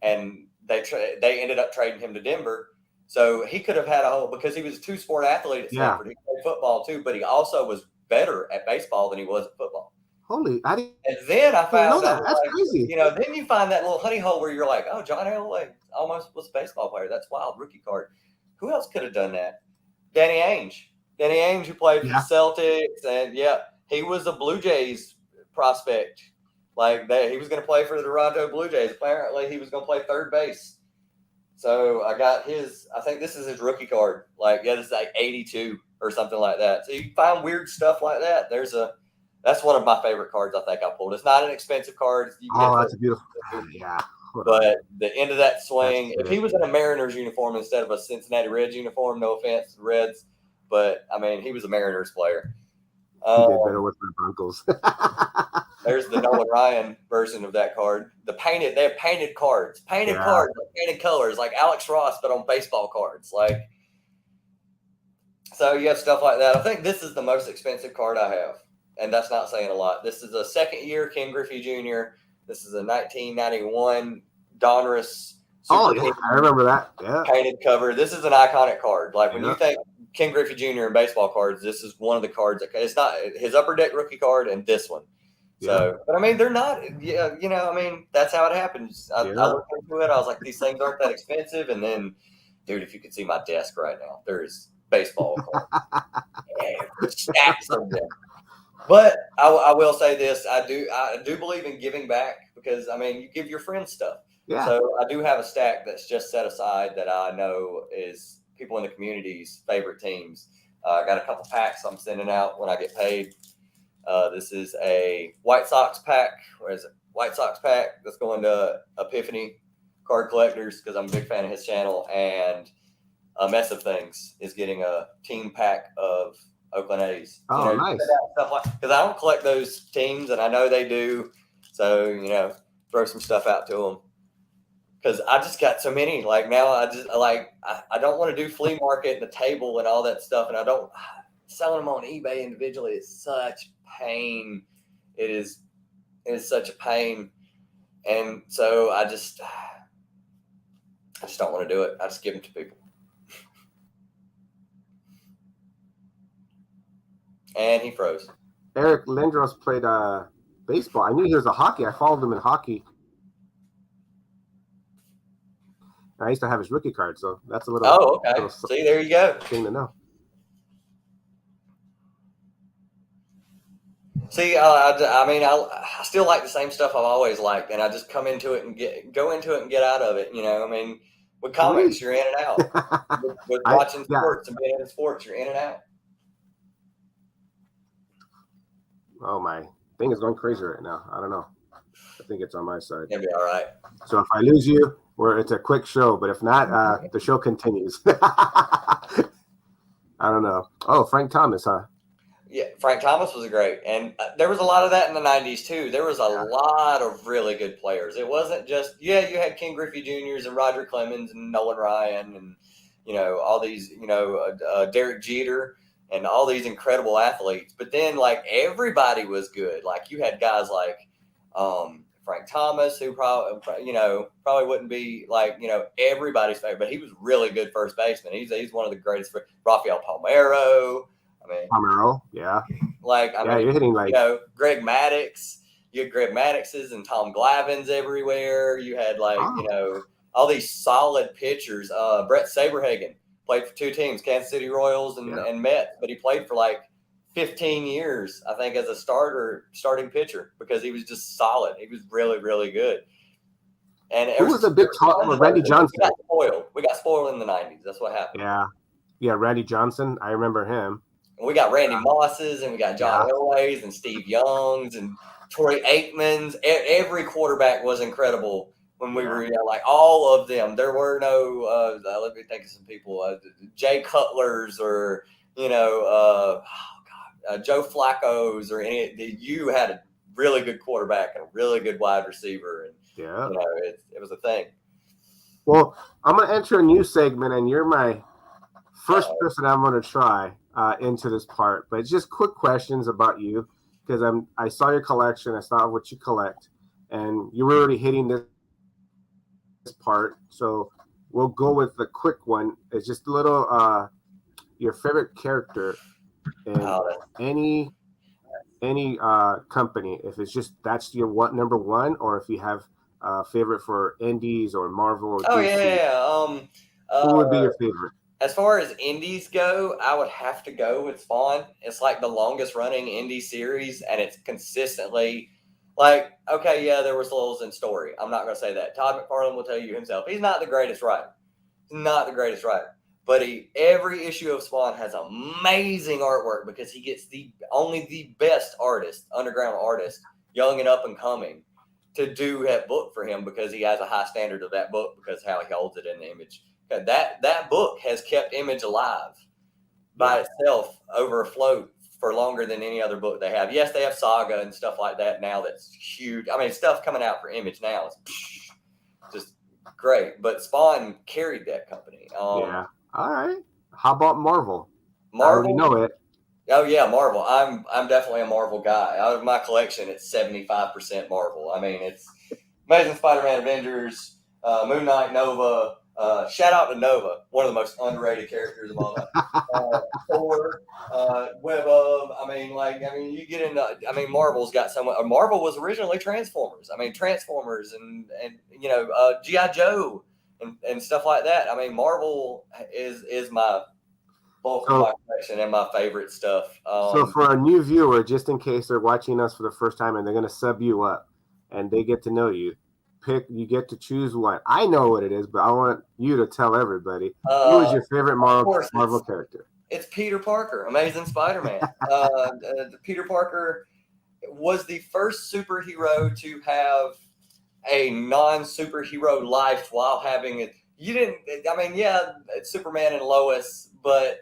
And they ended up trading him to Denver. So he could have had because he was a two-sport athlete at Stanford. He played football too, but he also was better at baseball than he was at football. Holy, I didn't. And then I found out that's crazy. Then you find that little honey hole where you're like, oh, John Elway almost was a baseball player. That's wild, rookie card. Who else could have done that? Danny Ainge, who played for the Celtics, and he was a Blue Jays prospect. Like that, he was going to play for the Toronto Blue Jays. Apparently, he was going to play third base. So I got his. I think this is his rookie card. This is like 82 or something like that. So you find weird stuff like that. That's one of my favorite cards. I think I pulled. It's not an expensive card. That's a beautiful. Yeah. But the end of that swing, if he was in a Mariners uniform instead of a Cincinnati Reds uniform, no offense to the Reds, but I mean he was a Mariners player. He did better with the Broncos. There's the Nolan Ryan version of that card. They have painted cards, painted colors, like Alex Ross, but on baseball cards. So you have stuff like that. I think this is the most expensive card I have, and that's not saying a lot. This is a second-year Ken Griffey Jr. This is a 1991 Donruss. I remember that. Yeah, painted cover. This is an iconic card. When you think Ken Griffey Jr. and baseball cards, this is one of the cards. It's not his Upper Deck rookie card and this one. So, but I mean, they're not. Yeah, I mean, that's how it happens. I looked into it. I was like, these things aren't that expensive. And then, dude, if you could see my desk right now, there's baseball cards, stacks of them. But I will say this: I do believe in giving back because I mean, you give your friends stuff. Yeah. So I do have a stack that's just set aside that I know is people in the community's favorite teams. I got a couple packs I'm sending out when I get paid. This is a White Sox pack. Where is it? White Sox pack that's going to Epiphany Card Collectors because I'm a big fan of his channel. And A Mess of Things is getting a team pack of Oakland A's. Oh, nice. Because I don't collect those teams, and I know they do. So, throw some stuff out to them. Because I just got so many. Now I don't want to do flea market and the table and all that stuff. And I don't selling them on eBay individually is such pain. It is such a pain. And so I just don't want to do it. I just give them to people. And he froze. Eric Lindros played baseball. I knew he was a hockey. I followed him in hockey. I used to have his rookie card, so that's a little. Oh, okay. See, there you go. Thing to know. See, I still like the same stuff I've always liked, and I just come into it and go into it and get out of it. I mean, with comics, you're in and out. with watching sports and being in sports, you're in and out. Oh, my thing is going crazy right now. I don't know. I think it's on my side. It'll be all right. So if I lose you, it's a quick show, but if not, the show continues. I don't know. Oh, Frank Thomas, huh? Yeah, Frank Thomas was great. And there was a lot of that in the 90s, too. There was a lot of really good players. It wasn't just, you had Ken Griffey Jr.'s and Roger Clemens and Nolan Ryan and, all these, Derek Jeter and all these incredible athletes. But then, everybody was good. You had guys like Frank Thomas, who probably wouldn't be everybody's favorite, but he was really good first baseman. He's one of the greatest. Rafael Palmeiro. Palmeiro, yeah. You're hitting Greg Maddux. You had Greg Maddoxes and Tom Glavines everywhere. You had all these solid pitchers. Brett Saberhagen played for two teams, Kansas City Royals and Mets, but he played for 15 years, I think, as a starting pitcher because he was just solid. He was really, really good. And who was a big talk? Randy Johnson. We got spoiled in the 90s. That's what happened. Yeah, Randy Johnson. I remember him. And we got Randy Mosses, and we got John Elway's, and Steve Young's, and Troy Aikman's. Every quarterback was incredible when we were like all of them. There were no. Let me think of some people. Jay Cutler's, or Joe Flacco's, or any. You had a really good quarterback and a really good wide receiver, and it was a thing. Well, I'm going to enter a new segment, and you're my first person I'm going to try into this part. But it's just quick questions about you, because I saw your collection, I saw what you collect, and you were already hitting this part. So we'll go with the quick one. It's just a little your favorite character in any company. If it's just that's your number one, or if you have favorite for indies or Marvel or DC. Who would be your favorite? As far as indies go, I would have to go with Spawn. It's like the longest running indie series, and it's consistently like, okay, yeah, there was lulls in story. I'm not going to say that. Todd McFarlane will tell you himself. He's not the greatest writer. But every issue of Spawn has amazing artwork, because he gets only the best artist, underground artist, young and up and coming, to do that book for him, because he has a high standard of that book, because how he holds it in the Image. That book has kept Image alive by itself over afloat for longer than any other book they have. Yes, they have Saga and stuff like that now that's huge. I mean, stuff coming out for Image now is just great. But Spawn carried that company. All right. How about Marvel? Marvel? I already know it. Oh yeah, Marvel. I'm definitely a Marvel guy. Out of my collection, it's 75% Marvel. I mean, it's Amazing Spider-Man, Avengers, Moon Knight, Nova. Shout out to Nova, one of the most underrated characters of all time. Thor, Web of. You get into. Marvel's got so much. Marvel was originally Transformers. Transformers and G.I. Joe and stuff like that. Marvel is my bulk of my collection and my favorite stuff. So for a new viewer, just in case they're watching us for the first time and they're going to sub you up and they get to know you, you get to choose one. I know what it is, but I want you to tell everybody. Who is your favorite Marvel character? It's Peter Parker, Amazing Spider-Man. Peter Parker was the first superhero to have a non-superhero life while having it. Superman and Lois, but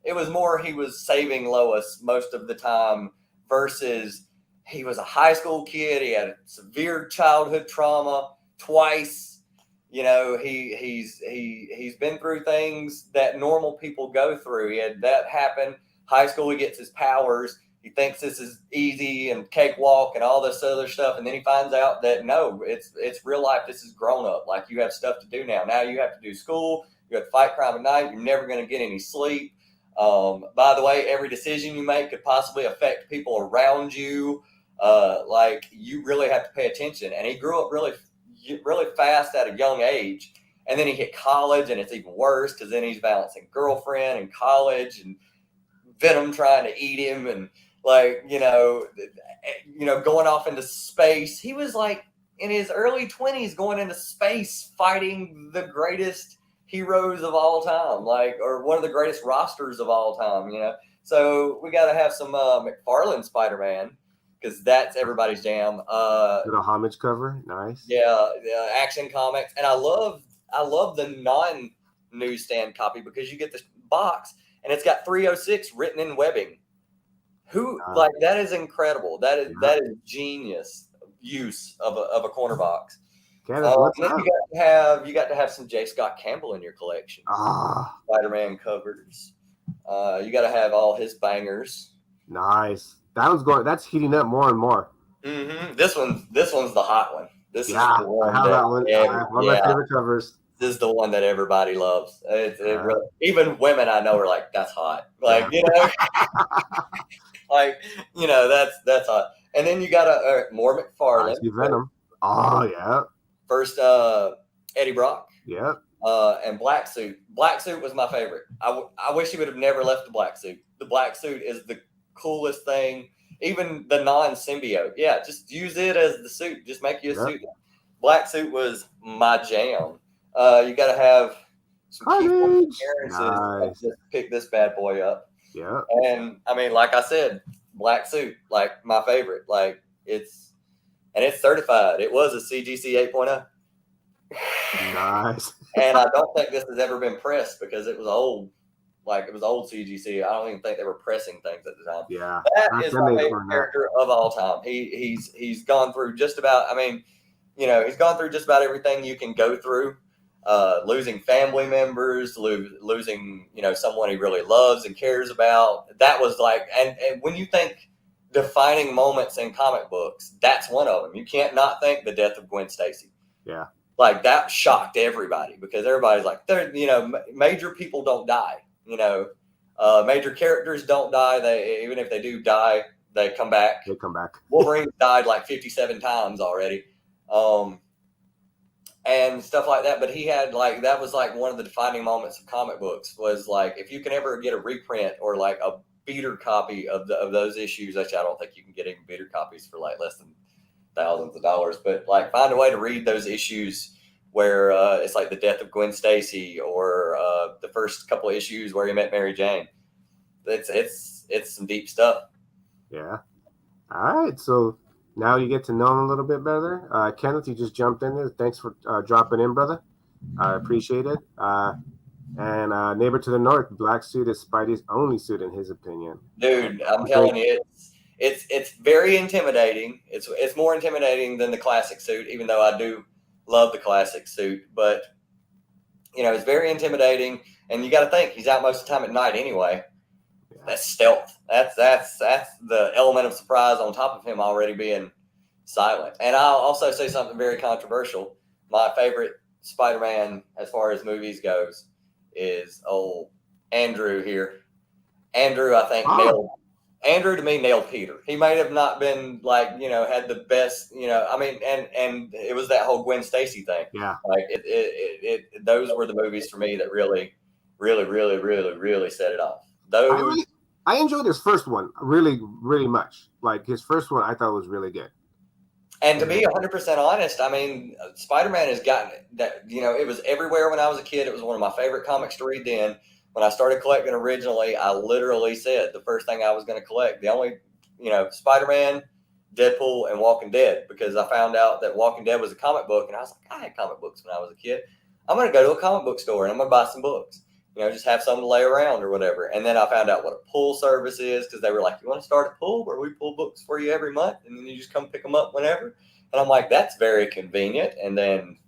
it was more he was saving Lois most of the time versus he was a high school kid. He had severe childhood trauma twice. He's been through things that normal people go through. He had that happen. High school, he gets his powers. He thinks this is easy and cakewalk and all this other stuff. And then he finds out that no, it's real life. This is grown up. Like, you have stuff to do now. Now you have to do school. You have to fight crime at night. You're never going to get any sleep. By the way, every decision you make could possibly affect people around you. You really have to pay attention. And he grew up really fast at a young age. And then he hit college, and it's even worse because then he's balancing girlfriend and college and Venom trying to eat him and going off into space. He was like in his early 20s going into space fighting the greatest heroes of all time, or one of the greatest rosters of all time, So we got to have some McFarlane Spider-Man, because that's everybody's jam. A homage cover, nice. Yeah, Action Comics, and I love the non-newsstand copy because you get this box and it's got 306 written in webbing. That is incredible. That is genius use of a corner box. Then you got to have some J. Scott Campbell in your collection. Spider-Man covers. You got to have all his bangers. Nice. That's heating up more and more. Mm-hmm. This one's the hot one. This is the one. I have that one. One of my favorite covers. This is the one that everybody loves. Really, even women I know are like, that's hot. That's hot. And then you got more McFarlane. Venom. Oh yeah. First, Eddie Brock. Yeah. And Black Suit. Black Suit was my favorite. I wish he would have never left the Black Suit. The Black Suit is the coolest thing. Even the non-symbiote. Yeah, just use it as the suit. Just make you a suit. Black Suit was my jam. You got to have some key appearances. Nice. Just pick this bad boy up. Yeah. And I mean, like I said, black suit, like my favorite. Like it's certified. It was a CGC 8.0. Nice. And I don't think this has ever been pressed because it was old. Like it was old CGC. I don't even think they were pressing things at the time. Yeah. That Back is then my they favorite were not. character of all time. He's gone through just about. I mean, he's gone through just about everything you can go through. Losing family members, losing someone he really loves and cares about. That was like, and when you think defining moments in comic books, that's one of them. You can't not think the death of Gwen Stacy. Yeah. Like that shocked everybody because everybody's like, major people don't die. Major characters don't die. They even if they do die, they come back. They come back. Wolverine died like 57 times already, and stuff like that. But he had that was like one of the defining moments of comic books was like if you can ever get a reprint or like a beater copy of those issues, which I don't think you can get even beater copies for like less than thousands of dollars, but like find a way to read those issues where it's like the death of Gwen Stacy or the first couple of issues where he met Mary Jane. It's some deep stuff. Yeah. All right. So now you get to know him a little bit better. Kenneth, you just jumped in there. Thanks for dropping in, brother. I appreciate it. And neighbor to the north, black suit is Spidey's only suit in his opinion. Dude, I'm telling you, it's very intimidating. It's more intimidating than the classic suit, even though I do love the classic suit. But it's very intimidating, and you got to think he's out most of the time at night anyway. Yeah. That's stealth. That's the element of surprise on top of him already being silent. And I'll also say something very controversial. My favorite Spider-Man, as far as movies goes, is old Andrew here. Andrew, I think Andrew to me nailed Peter. He might have not been had the best, I mean, and it was that whole Gwen Stacy thing. Yeah. Like those were the movies for me that really, really, really, really, really set it off. I enjoyed his first one really, really much. Like his first one, I thought was really good. And to be 100% honest, I mean, Spider-Man has gotten that. It was everywhere when I was a kid. It was one of my favorite comics to read then. When I started collecting originally, I literally said the first thing I was going to collect, the only, Spider-Man, Deadpool, and Walking Dead, because I found out that Walking Dead was a comic book, and I was like, I had comic books when I was a kid. I'm going to go to a comic book store, and I'm going to buy some books, just have something to lay around or whatever. And then I found out what a pull service is, because they were like, you want to start a pull where we pull books for you every month, and then you just come pick them up whenever? And I'm like, that's very convenient. And then,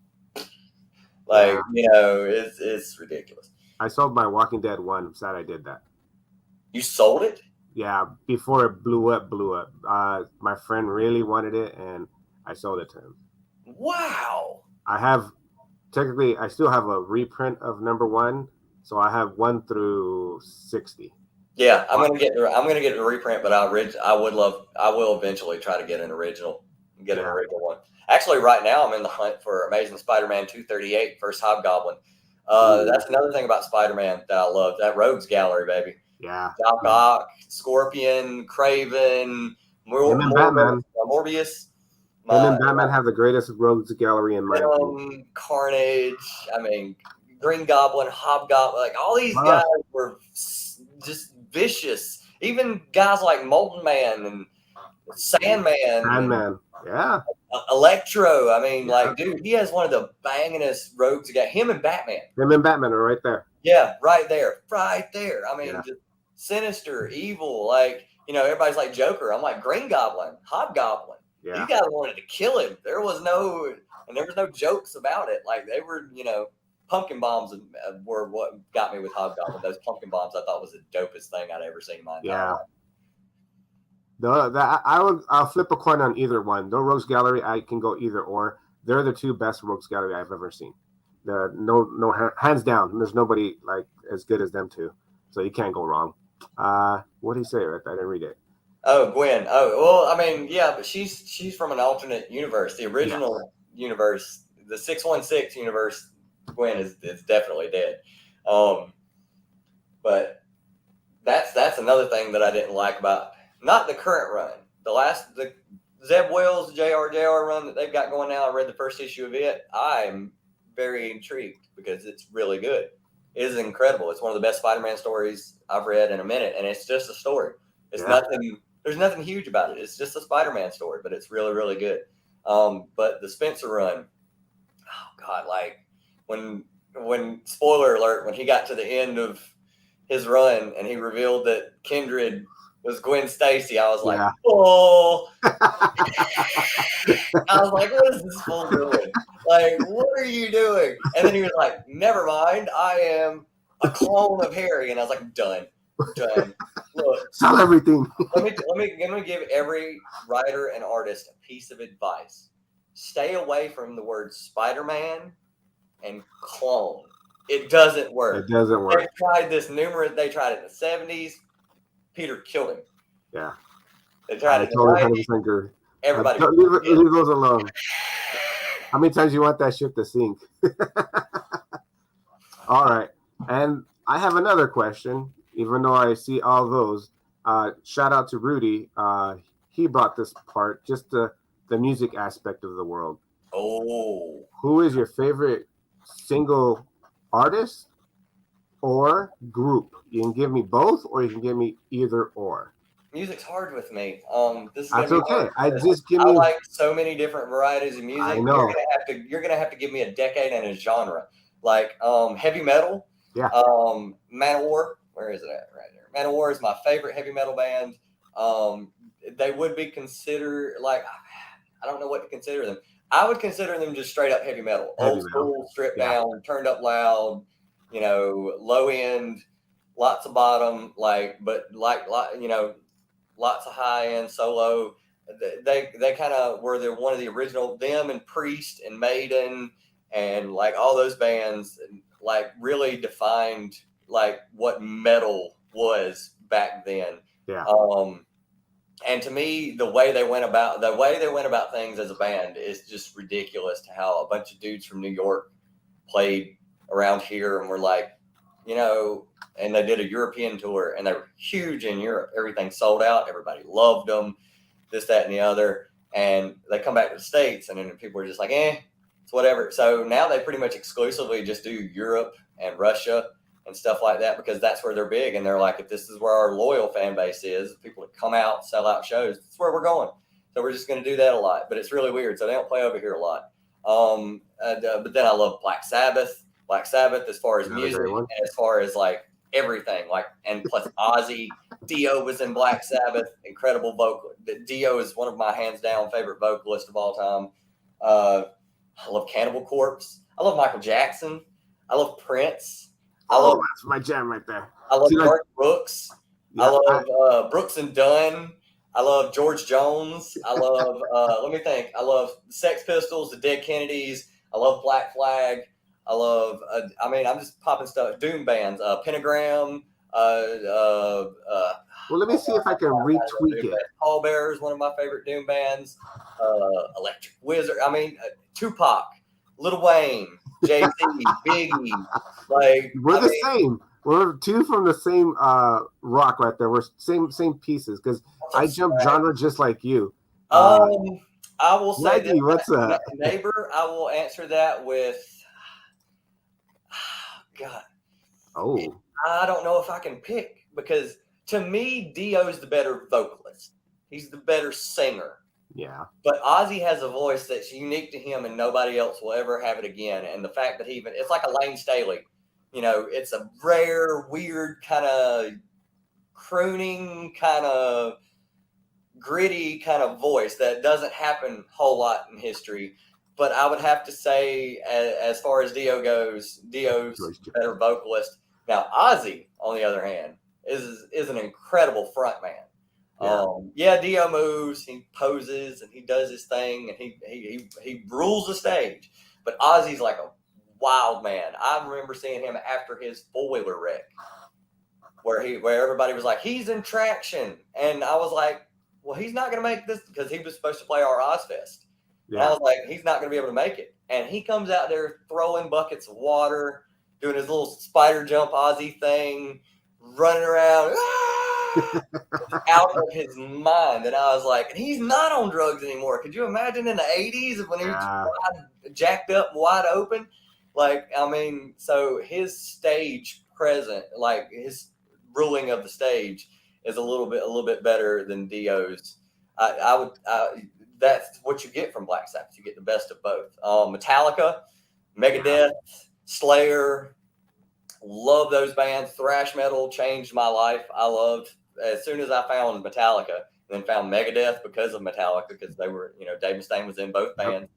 it's ridiculous. I sold my Walking Dead one. I'm sad I did that. You sold it? Yeah, before it blew up. My friend really wanted it, and I sold it to him. Wow. I still have a reprint of number 1, so I have 1 through 60. Yeah, I'm gonna get a reprint, but I will eventually try to get an original. An original one. Actually, right now I'm in the hunt for Amazing Spider-Man 238, First Hobgoblin. That's another thing about Spider-Man that I love. That Rogues Gallery, baby. Yeah. Doc Ock, Scorpion, Craven, Morbius. Him and Batman have the greatest Rogues Gallery in my opinion. Carnage. I mean, Green Goblin, Hobgoblin. Like all these guys were just vicious. Even guys like Molten Man and Sandman. Yeah. Electro. I mean, dude, he has one of the bangingest rogues. Him and Batman. Him and Batman are right there. Yeah, right there. I mean, just sinister, evil. Everybody's like Joker. I'm like Green Goblin, Hobgoblin. Yeah. You guys wanted to kill him. There was no jokes about it. Like they were, pumpkin bombs were what got me with Hobgoblin. Those pumpkin bombs I thought was the dopest thing I'd ever seen in my entire life. I'll flip a coin on either one. The Rogues Gallery, I can go either or. They're the 2 best Rogues Gallery I've ever seen. No, hands down. There's nobody as good as them 2, so you can't go wrong. What did he say right there? I didn't read it. Oh, Gwen. Oh, well, I mean, yeah, but she's from an alternate universe. The original universe, the 616 universe, Gwen is definitely dead. But that's another thing that I didn't like about not the current run. The Zeb Wells JR run that they've got going now. I read the first issue of it. I'm very intrigued because it's really good. is incredible. It's one of the best Spider-Man stories I've read in a minute, and it's just a story. It's nothing. There's nothing huge about it. It's just a Spider-Man story, but it's really, really good. But the Spencer run, oh God, like when spoiler alert, when he got to the end of his run and he revealed that Kindred was Gwen Stacy, I was like, oh. I was like, what is this fool doing? Like, what are you doing? And then he was like, never mind, I am a clone of Harry. And I was like, done. Look, sell everything. let me give every writer and artist a piece of advice. Stay away from the word Spider-Man and clone. It doesn't work. It doesn't work. They tried this they tried it in the 70s. Peter killed him. Yeah. They tried it in the 90s. Agree. Everybody leave those alone. How many times you want that ship to sink? All right. And I have another question, even though I see all those. Shout out to Rudy. He brought this part, just the music aspect of the world. Oh. Who is your favorite single artist or group? You can give me both, or you can give me either or. Music's hard with me. This is That's okay. I like so many different varieties of music. I know. You're gonna have to give me a decade and a genre. Like heavy metal. Yeah. Manowar. Where is it at? Right there. Manowar is my favorite heavy metal band. They would be considered like, I don't know what to consider them. I would consider them just straight up heavy metal. Old school, stripped down, turned up loud, low end, lots of bottom, but lots of high end solo. They kind of were one of the original, them and Priest and Maiden and like all those bands like really defined like what metal was back then. Yeah. And to me, the way they went about things as a band is just ridiculous. To how a bunch of dudes from New York played around here and were like, and they did a European tour and they were huge in Europe. Everything sold out. Everybody loved them, this, that, and the other. And they come back to the States and then people are just like, it's whatever. So now they pretty much exclusively just do Europe and Russia and stuff like that, because that's where they're big. And they're like, if this is where our loyal fan base is, people that come out, sell out shows, that's where we're going. So we're just going to do that a lot. But it's really weird. So they don't play over here a lot. But then I love Black Sabbath, as far as music and as far as like everything, like, and plus Ozzy. Dio was in Black Sabbath, incredible vocal. Dio is one of my hands down favorite vocalists of all time. I love Cannibal Corpse. I love Michael Jackson. I love Prince. That's my jam right there. I love Garth Brooks. Yeah, I love Brooks and Dunn. I love George Jones. I love, let me think. I love Sex Pistols, the Dead Kennedys. I love Black Flag. I love, I'm just popping stuff. Doom bands, Pentagram. Well, let me see if I can retweak it. Paul Bearer is one of my favorite Doom bands. Electric Wizard. Tupac, Lil Wayne, Jay-Z, Biggie. Like we're the same. We're two from the same rock right there. We're same pieces because I jump genre just like you. I will say Maggie, what's up? Neighbor, I will answer that with God. Oh. I don't know if I can pick, because to me, Dio's the better vocalist. He's the better singer. Yeah. But Ozzy has a voice that's unique to him and nobody else will ever have it again. And the fact that it's like a Lane Staley. It's a rare, weird kind of crooning, kind of gritty kind of voice that doesn't happen a whole lot in history. But I would have to say, as far as Dio goes, Dio's better vocalist. Now, Ozzy, on the other hand, is an incredible frontman. Dio moves, he poses, and he does his thing, and he rules the stage. But Ozzy's like a wild man. I remember seeing him after his four-wheeler wreck, where everybody was like, he's in traction, and I was like, well, he's not going to make this, because he was supposed to play our Ozfest. Yeah. And I was like, he's not going to be able to make it. And he comes out there throwing buckets of water, doing his little spider jump Ozzy thing, running around. Out of his mind. And I was like, and he's not on drugs anymore. Could you imagine in the 80s when he was jacked up, wide open? Like, I mean, so his stage present, like his ruling of the stage, is a little bit better than Dio's. That's what you get from Black Sabbath. You get the best of both. Metallica, Megadeth, Slayer, love those bands. Thrash metal changed my life. I loved as soon as I found Metallica, and then found Megadeth because of Metallica, because they were, Dave Mustaine was in both bands.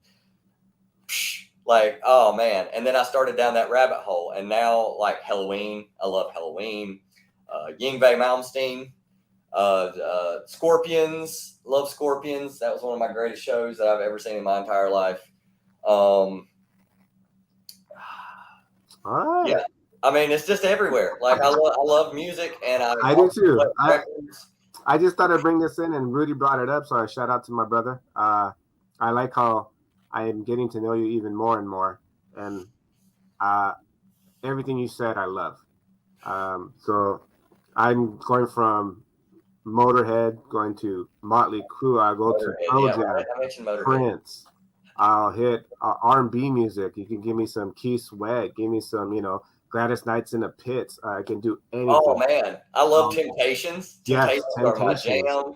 Like, oh man. And then I started down that rabbit hole, and now like Halloween, I love Halloween. Yngwie Malmsteen, Scorpions, love Scorpions. That was one of my greatest shows that I've ever seen in my entire life. All right. Yeah, I mean, it's just everywhere. Like, I love music, and I do too. I just thought I'd bring this in, and Rudy brought it up, so I shout out to my brother. I like how I am getting to know you even more and more, and everything you said I love. So I'm going from Motorhead, going to Motley Crue, I'll go to Pearl Jam, I mentioned Motorhead. Prince. I'll hit R&B music. You can give me some Keith Sweat, give me some, Gladys Knights in the Pits. I can do anything. Oh man, I love Temptations. Yes, Temptations are my jam.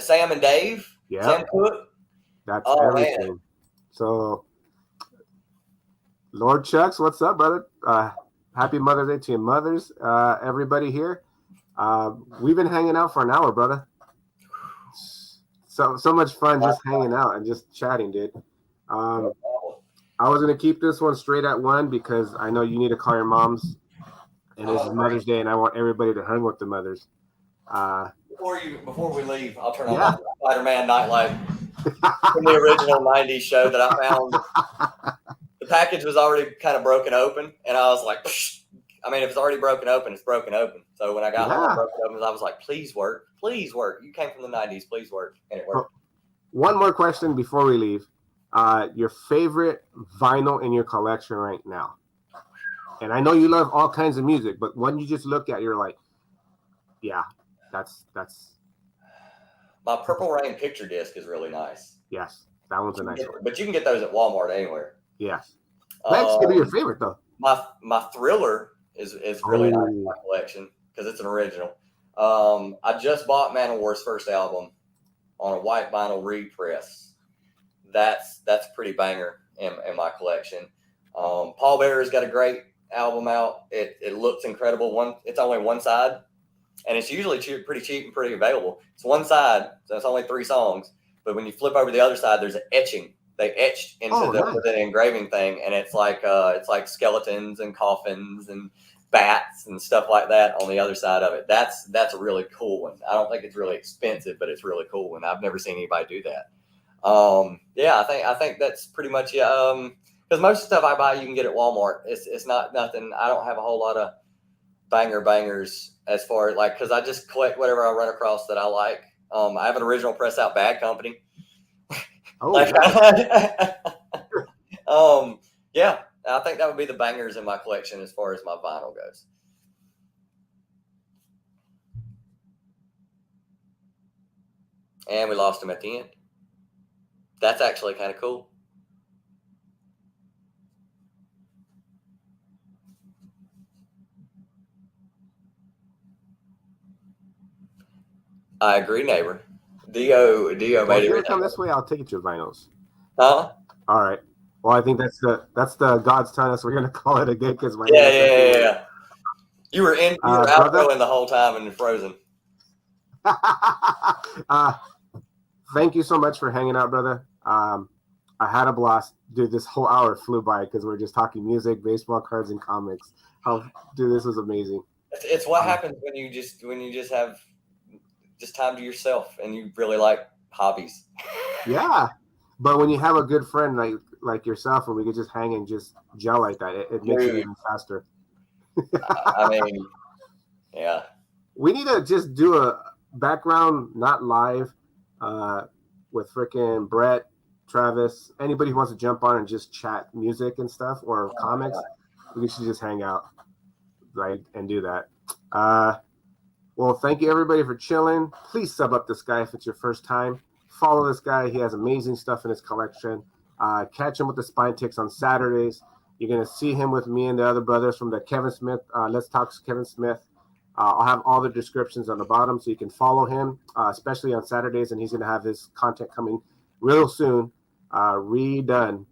Sam and Dave. Yeah, Sam Cooke. That's everything. Man. So, Lord Chucks, what's up, brother? Happy Mother's Day to your mothers, everybody here. We've been hanging out for an hour, brother. So much fun just hanging out and just chatting, dude. I was going to keep this one straight at 1 because I know you need to call your moms, and this is Mother's Day, and I want everybody to hang with the mothers. Before we leave, I'll turn on my Spider-Man nightlight from the original 90s show that I found. The package was already kind of broken open, and I was like, psh. I mean, if it's already broken open, it's broken open. So when I got home and broke it open, I was like, please work. Please work. You came from the 90s. Please work. And it worked. One more question before we leave. Your favorite vinyl in your collection right now? And I know you love all kinds of music, but when you just look at it, you're like, yeah, that's. My Purple Rain picture disc is really nice. Yes, that one's a nice one. But you can get those at Walmart anywhere. Yes. That's going to be your favorite, though. My Thriller is really nice in my collection because it's an original. I just bought Manowar's first album on a white vinyl repress. That's a pretty banger in my collection. Paul Bearer's got a great album out. It looks incredible. It's only one side, and it's usually pretty cheap and pretty available. It's one side, so it's only 3 songs. But when you flip over the other side, there's an etching. They etched into the engraving thing, and it's like skeletons and coffins and bats and stuff like that on the other side of it. That's a really cool one. I don't think it's really expensive, but it's really cool, and I've never seen anybody do that. I think that's pretty much it. Because most of the stuff I buy, you can get at Walmart. It's not nothing. I don't have a whole lot of bangers as far as because I just collect whatever I run across that I like. I have an original press out Bad Company. Yeah, I think that would be the bangers in my collection as far as my vinyl goes. And we lost him at the end. That's actually kind of cool. I agree, neighbor. Dio made it. Come this way, I'll take you to vinyls. Huh? All right. Well, I think that's the God's telling us we're gonna call it a day because my yeah. You were outgoing the whole time and frozen. Thank you so much for hanging out, brother. I had a blast. Dude, this whole hour flew by because we're just talking music, baseball cards, and comics. Dude, this was amazing. It's what happens when you just have just time to yourself and you really like hobbies. Yeah, but when you have a good friend like yourself, and we could just hang and just gel like that, it makes it even faster. I mean, yeah. We need to just do a background, not live, with freaking Brett, Travis, anybody who wants to jump on and just chat music and stuff or comics. We should just hang out, and do that. Well, thank you everybody for chilling. Please sub up this guy if it's your first time. Follow this guy. He has amazing stuff in his collection. Catch him with the Spine Ticks on Saturdays. You're going to see him with me and the other brothers from the Kevin Smith, Let's Talk Kevin Smith. I'll have all the descriptions on the bottom so you can follow him, especially on Saturdays, and he's going to have his content coming real soon, redone.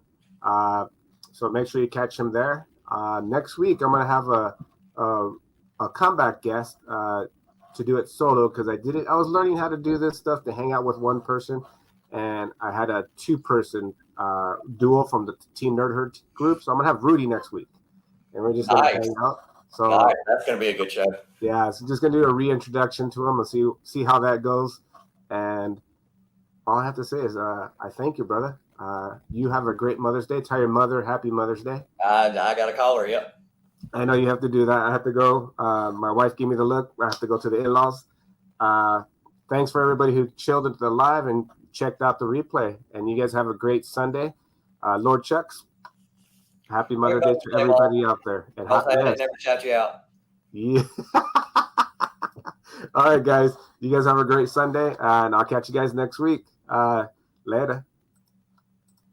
So make sure you catch him there. Next week, I'm going to have a comeback guest to do it solo because I was learning how to do this stuff to hang out with one person, and I had a 2-person duo from the Team Nerd Herd group. So I'm going to have Rudy next week, and we're just going to hang out. So nice. That's going to be a good show. Yeah, so just going to do a reintroduction to him and see how that goes. And all I have to say is I thank you, brother. You have a great Mother's Day. Tell your mother Happy Mother's Day. I got to call her, yep. I know you have to do that. I have to go. My wife gave me the look. I have to go to the in-laws. Thanks for everybody who chilled into the live and checked out the replay. And you guys have a great Sunday. Lord Chucks, Happy Mother's Day to everybody out there. And never shout you out. Yeah. All right, guys. You guys have a great Sunday, and I'll catch you guys next week. Later.